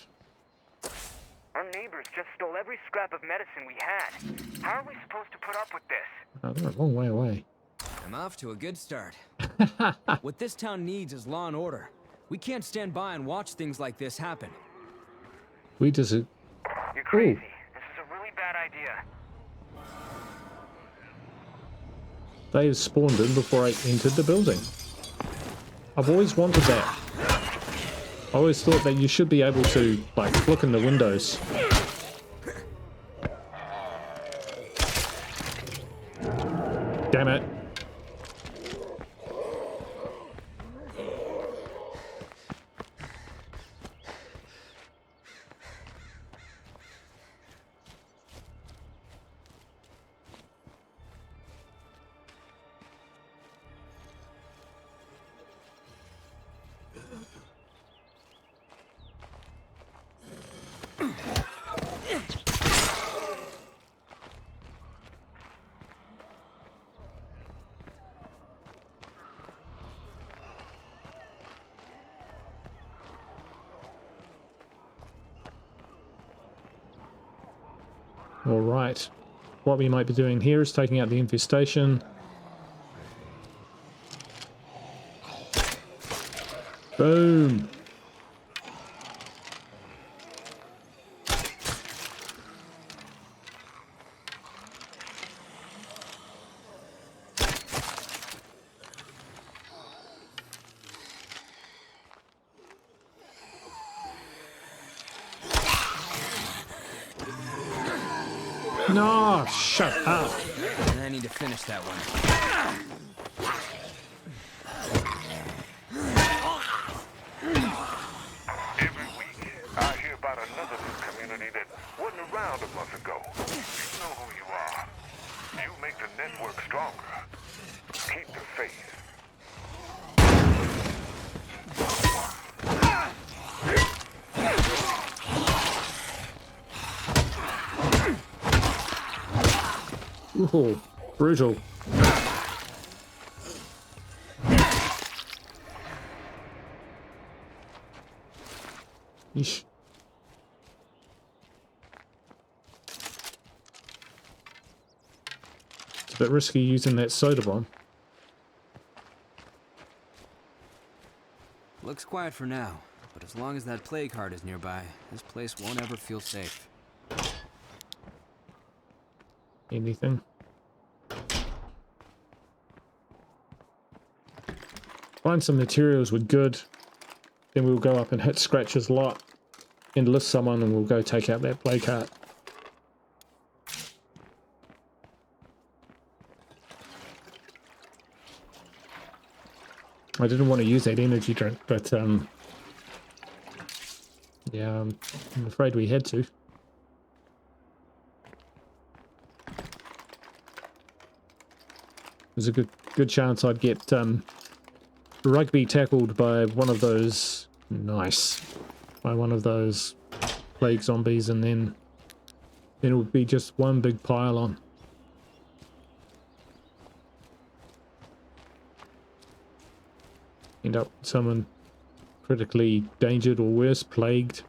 Our neighbors just stole every scrap of medicine we had. How are we supposed to put up with this? Oh, they're a long way away. I'm off to a good start. What this town needs is law and order. We can't stand by and watch things like this happen. We just... You're crazy. This is a really bad idea. They spawned in before I entered the building. I've always wanted that. I always thought that you should be able to, like, look in the windows. Damn it. Alright, what we might be doing here is taking out the infestation. Boom! No, shut up. I need to finish that one. Every week, I hear about another new community that wasn't around a month ago. You know who you are. You make the network stronger. Keep the faith. Ooh, brutal. Yeesh. It's a bit risky using that soda bomb. Looks quiet for now, but as long as that plague heart is nearby, this place won't ever feel safe. Anything? Find some materials with good. Then we'll go up and hit Scratch's lot. Enlist someone and we'll go take out that plague heart. I didn't want to use that energy drink, but yeah, I'm afraid we had to. There's a good chance I'd get rugby tackled by one of those, by one of those plague zombies, and then it would be just one big pile on. End up with someone critically endangered or worse, plagued.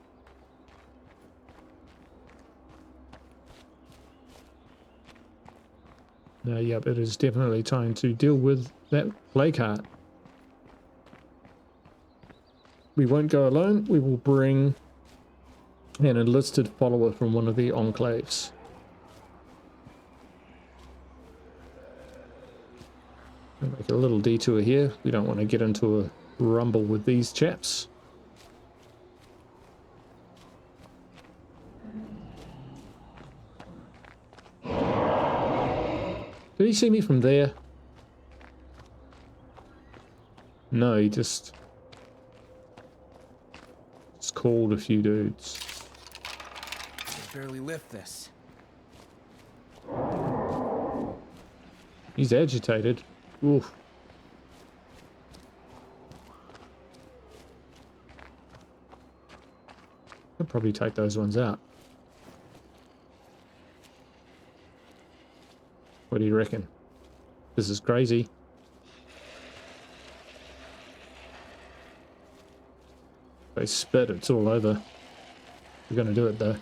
Yep, it is definitely time to deal with that plague heart. We won't go alone, we will bring an enlisted follower from one of the enclaves. Make a little detour here. We don't want to get into a rumble with these chaps. Did he see me from there? No, he just called a few dudes. I can barely lift this. He's agitated. Oof. I'll probably take those ones out. What do you reckon? This is crazy. They spit, it's all over. We're gonna do it though.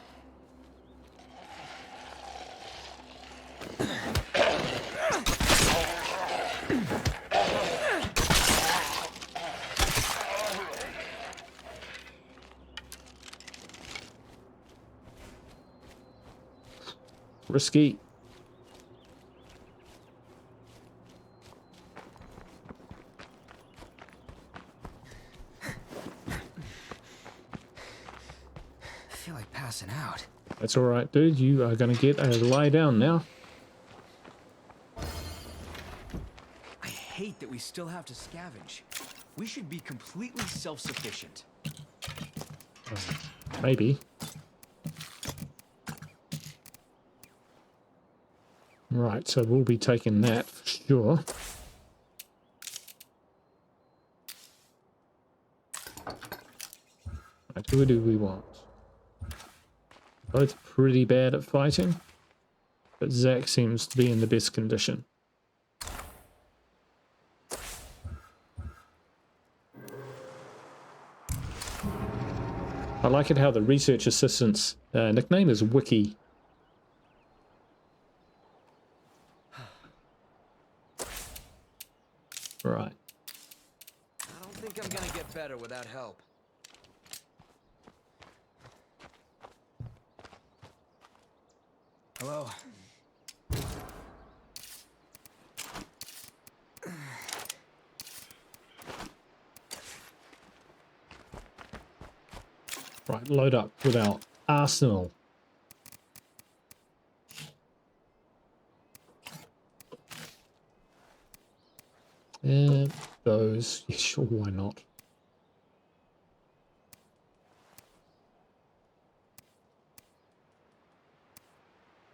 Risky. I feel like passing out. That's all right, dude. You are going to get a lie down now. I hate that we still have to scavenge. We should be completely self-sufficient. Maybe. Right, so we'll be taking that for sure. Right, who do we want? Both pretty bad at fighting, but Zach seems to be in the best condition. I like it how the research assistant's nickname is Wiki. Right. I don't think I'm gonna get better without help. Hello? Right, load up with our arsenal. Those. Yeah, sure, why not?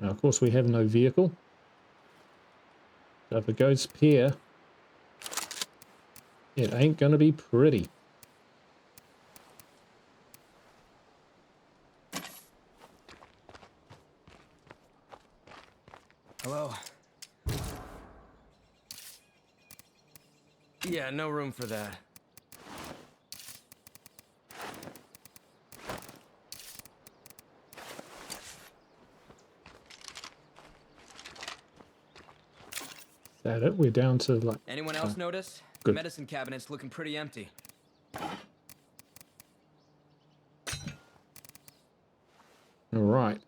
Now, of course, we have no vehicle. So if it goes here, it ain't gonna be pretty. Hello? Yeah, no room for that. Is that it? We're down to like... Anyone else notice? good. The medicine cabinet's looking pretty empty. All right.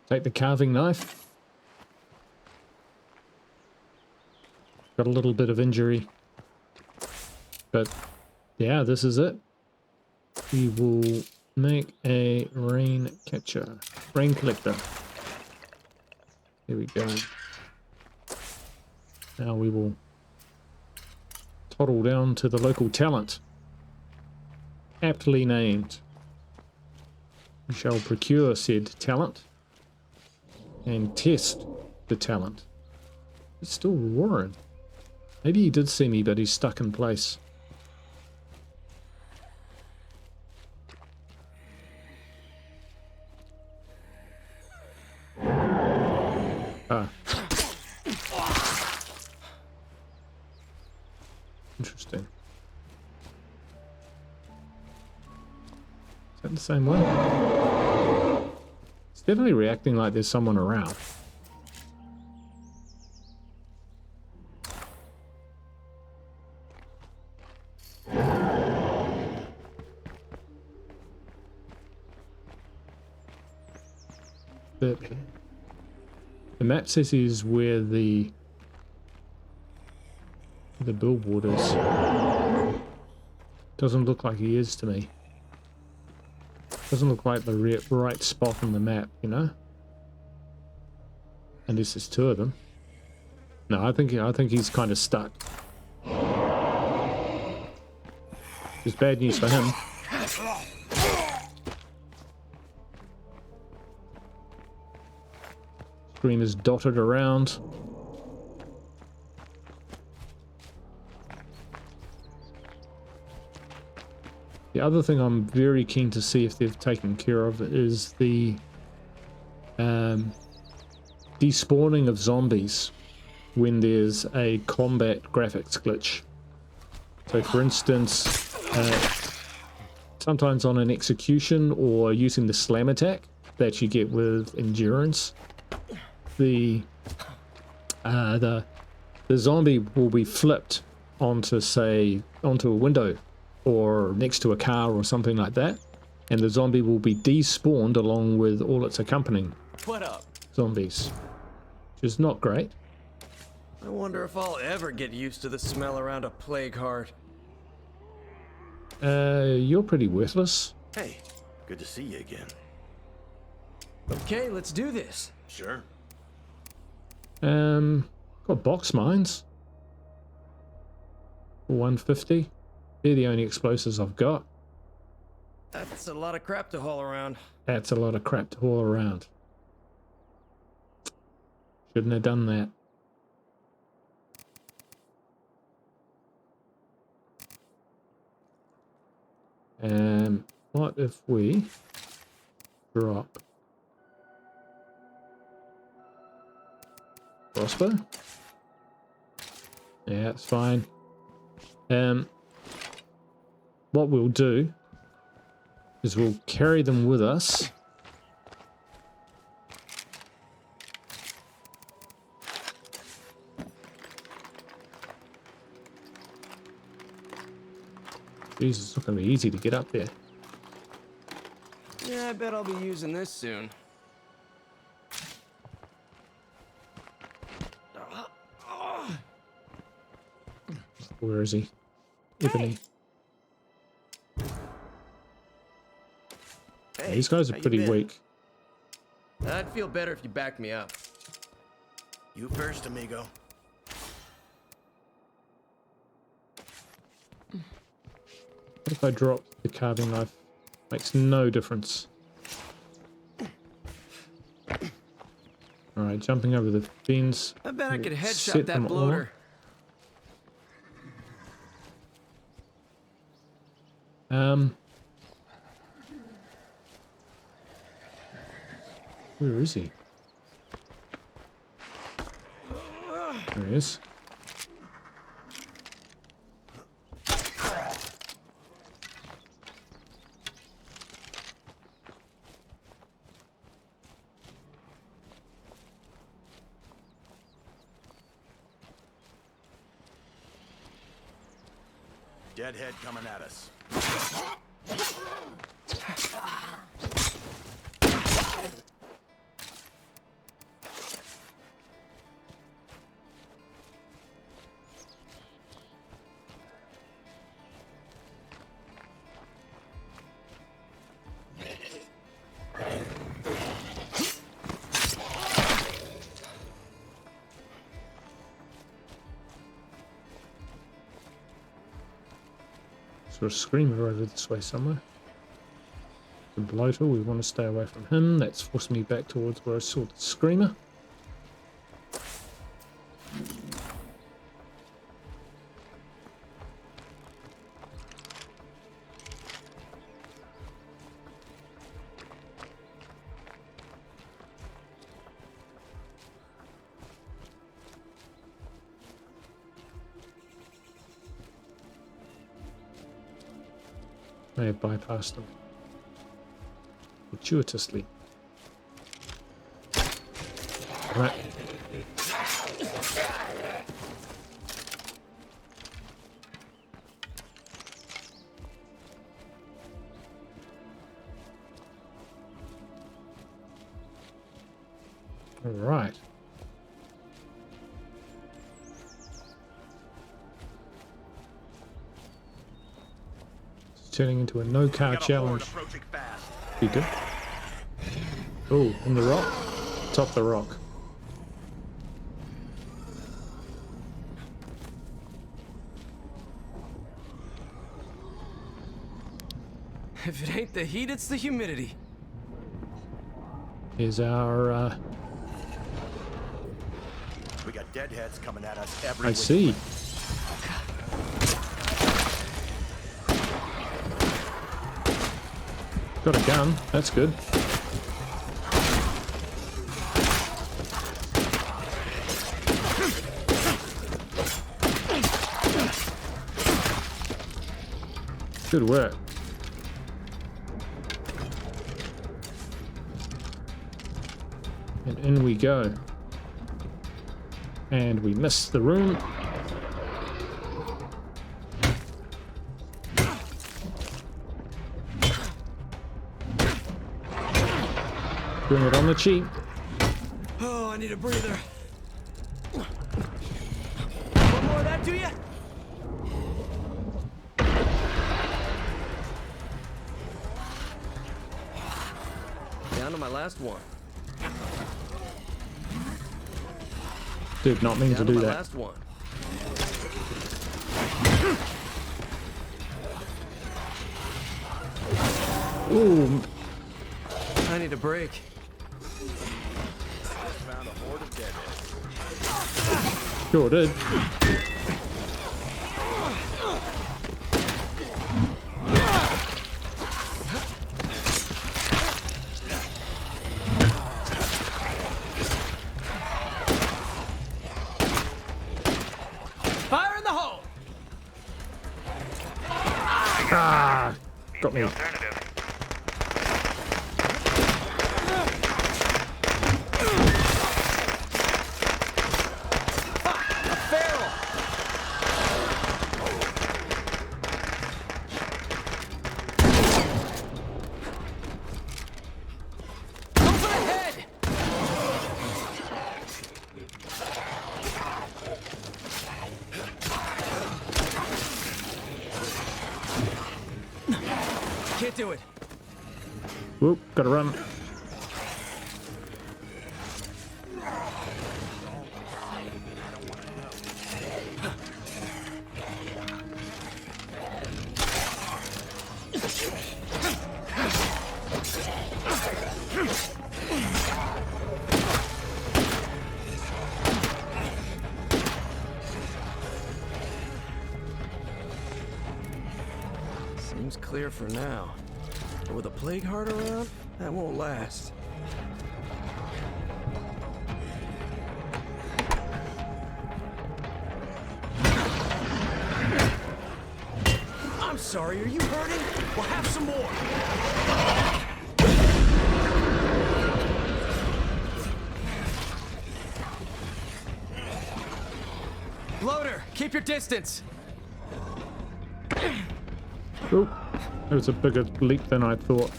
Take the carving knife. Got a little bit of injury. But yeah, this is it. We will make a rain catcher. Rain collector. Here we go. Now we will toddle down to the local talent. Aptly named. We shall procure said talent and test the talent. It's still roaring. Maybe he did see me, but he's stuck in place. Ah. Interesting. Is that the same one? It's definitely reacting like there's someone around. The map says he's where the billboard is. Doesn't look like he is to me. Doesn't look like the right spot on the map, you know? Unless there's two of them. No, I think he's kind of stuck. It's bad news for him. Screamers dotted around. The other thing I'm very keen to see if they've taken care of is the despawning of zombies when there's a combat graphics glitch. So for instance, sometimes on an execution or using the slam attack that you get with endurance, the zombie will be flipped onto a window or next to a car or something like that, and the zombie will be despawned along with all its accompanying zombies, which is not great. I wonder if I'll ever get used to the smell around a plague heart. You're pretty worthless. Hey, good to see you again. Okay, let's do this. Sure. Got box mines. 150. They're the only explosives I've got. That's a lot of crap to haul around. That's a lot of crap to haul around. Shouldn't have done that. What if we drop crossbow? Yeah, it's fine. What we'll do is we'll carry them with us. Jesus, it's not going to be easy to get up there. Yeah, I bet I'll be using this soon. Where is he? Ebony. Hey, These guys are how you pretty been? weak. I'd feel better if you backed me up. You first, amigo. What if I drop the carving knife? Makes no difference. Alright, jumping over the fence. I bet I could Set headshot them that all. bloater. Where is he? There he is. Deadhead coming at us. Sort of screamer over this way somewhere. The bloater, we want to stay away from him. That's forced me back towards where I saw the screamer. May have bypassed them fortuitously. Right. All right. It's turning into a no-car Got a horde challenge. approaching fast. You good? Oh, in the rock? Top the rock. If it ain't the heat, it's the humidity. Here's our, We got deadheads coming at us every I which see. way. Got a gun. That's good. Good work. And in we go. And we missed the room. Doing it on the cheap. Oh, I need a breather. One more of that, do ya? Down to my last one. Did not mean Down to to do my that. last one. Ooh, I need a break. Found a horde of deadheads. sure did. Fire in the hole! Ah, got me. Alternative. A feral! Go for the head! Can't do it. Whoop, gotta run. Seems clear for now. But with a plague heart around, that won't last. I'm sorry, are you hurting? We'll have some more. Bloater, keep your distance. Oh, it was a bigger leap than I thought.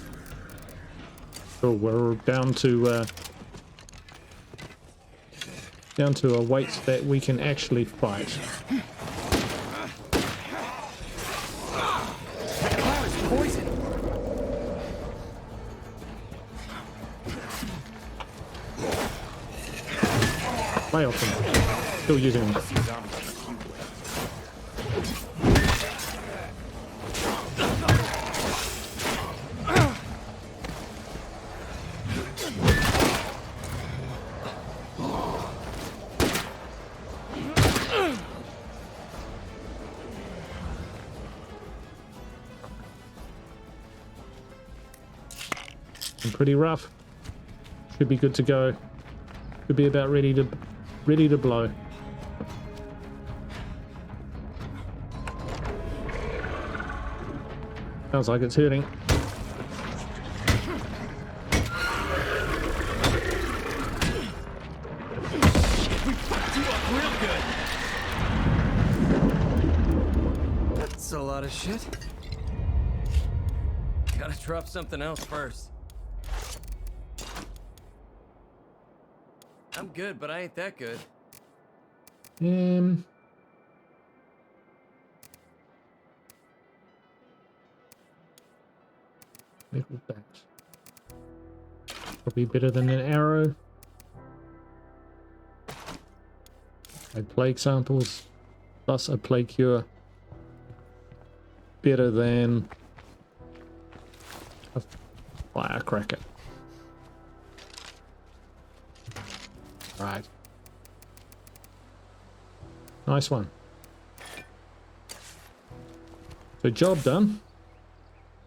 Oh, we're down to a weight that we can actually fight. Fire is poison. Way off them. Still using them. Pretty rough. Should be good to go. Should be about ready to blow. Sounds like it's hurting. We fucked you up real good. That's a lot of shit. Gotta drop something else first. I'm good, but I ain't that good. Metal bat. Probably better than an arrow. A plague samples plus a plague cure. Better than a firecracker. Right. Nice one. So job done.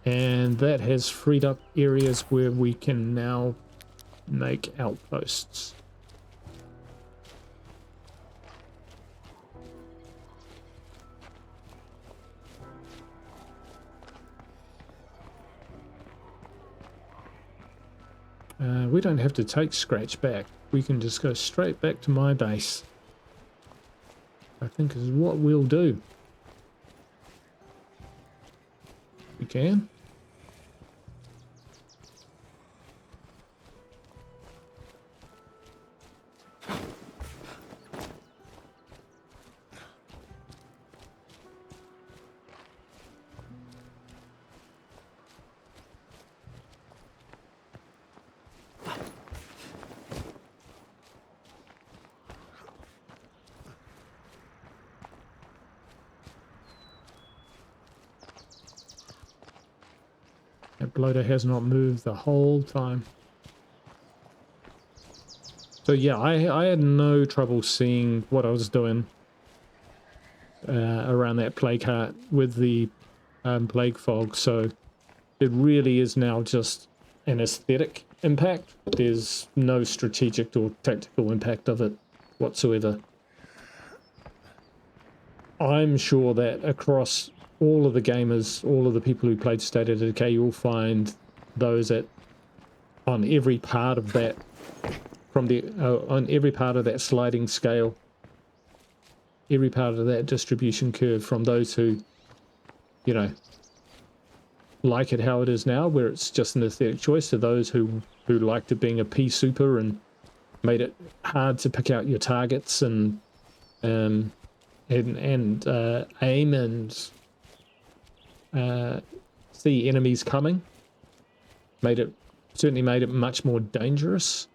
And that has freed up areas where we can now make outposts. We don't have to take Scratch back. We can just go straight back to my base. I think is what we'll do. We can. That bloater has not moved the whole time. So yeah, I had no trouble seeing what I was doing around that plague heart with the plague fog. So it really is now just an aesthetic impact. There's no strategic or tactical impact of it whatsoever. I'm sure that across all of the gamers, all of the people who played State of Decay, you'll find those that on every part of that, from the on every part of that sliding scale, every part of that distribution curve, from those who, you know, like it how it is now, where it's just an aesthetic choice, to those who liked it being a P super and made it hard to pick out your targets and aim and see enemies coming. Certainly made it much more dangerous.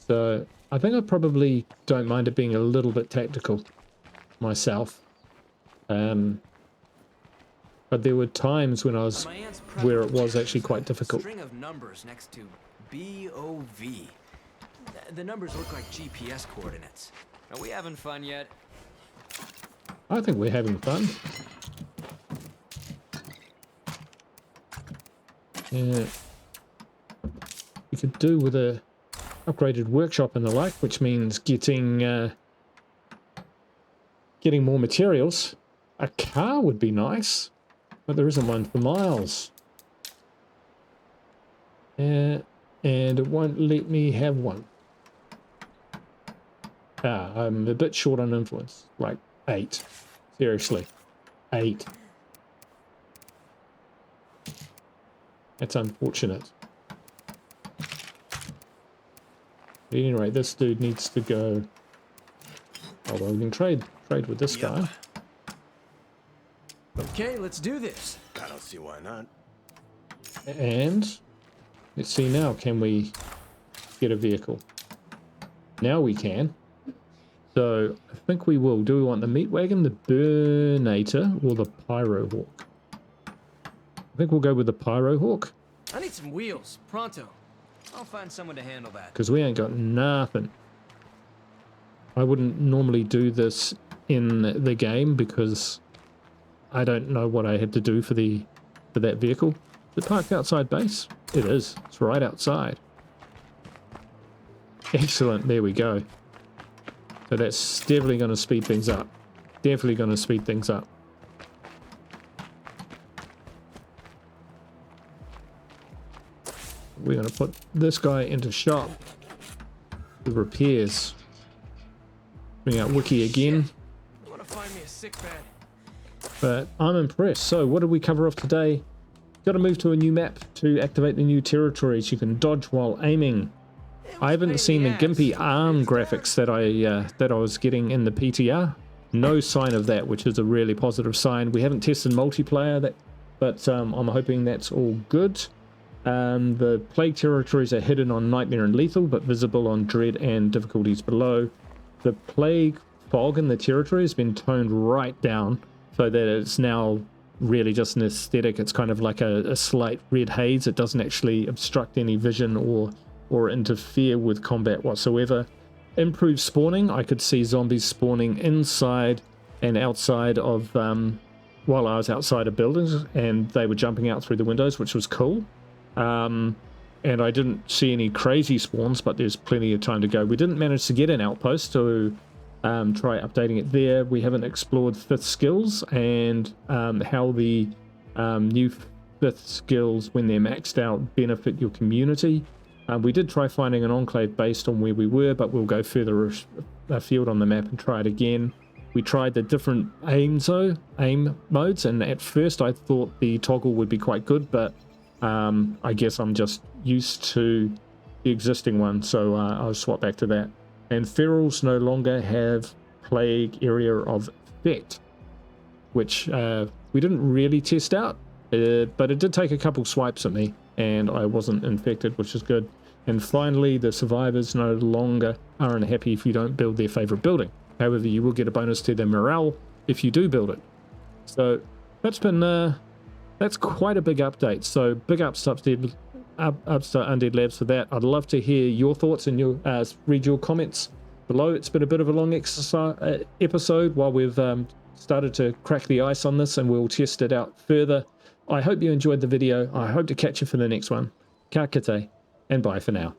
So I think I probably don't mind it being a little bit tactical myself. But there were times when I was where it was actually quite difficult. String of numbers next to BOV. The numbers look like GPS coordinates. Are we having fun yet? I think we're having fun. Yeah. We could do with a upgraded workshop and the like, which means getting more materials. A car would be nice, but there isn't one for miles. And it won't let me have one. I'm a bit short on influence, like 8. Seriously, 8. That's unfortunate. At any rate, this dude needs to go. Although we can trade with this guy. Okay, let's do this. I don't see why not. And let's see now, can we get a vehicle? Now we can. So I think we will. Do we want the meat wagon, the burnator, or the pyro hawk? I think we'll go with the pyro hawk. I need some wheels, pronto. I'll find someone to handle that. Because we ain't got nothing. I wouldn't normally do this in the game because I don't know what I had to do for that vehicle. Is it parked outside base? It is. It's right outside. Excellent. There we go. So that's definitely going to speed things up. Definitely going to speed things up. We're going to put this guy into shop. The repairs. Bring out Wiki again. I want to find me a sick bed. But I'm impressed. So what did we cover off today? Got to move to a new map to activate the new territories. You can dodge while aiming. I haven't seen the gimpy arm graphics that I was getting in the PTR. No sign of that, which is a really positive sign. We haven't tested multiplayer, but I'm hoping that's all good. The plague territories are hidden on Nightmare and Lethal, but visible on Dread and difficulties below. The plague fog in the territory has been toned right down, so that it's now really just an aesthetic. It's kind of like a slight red haze. It doesn't actually obstruct any vision or interfere with combat whatsoever. Improved spawning. I could see zombies spawning inside and outside of while I was outside of buildings, and they were jumping out through the windows, which was cool. And I didn't see any crazy spawns, but there's plenty of time to go. We didn't manage to get an outpost to try updating it there. We haven't explored 5th skills and how the new 5th skills, when they're maxed out, benefit your community. We did try finding an enclave based on where we were, but we'll go further afield on the map and try it again. We tried the different aim modes, and at first I thought the toggle would be quite good, but I guess I'm just used to the existing one, so I'll swap back to that. And ferals no longer have plague area of effect, which we didn't really test out, but it did take a couple swipes at me and I wasn't infected, which is good. And finally, the survivors no longer are unhappy if you don't build their favorite building. However, you will get a bonus to their morale if you do build it. So that's been that's quite a big update. So big ups to Undead Labs for that. I'd love to hear your thoughts and read your comments below. It's been a bit of a long episode while we've started to crack the ice on this, and we'll test it out further. I hope you enjoyed the video. I hope to catch you for the next one. Ka kite, and bye for now.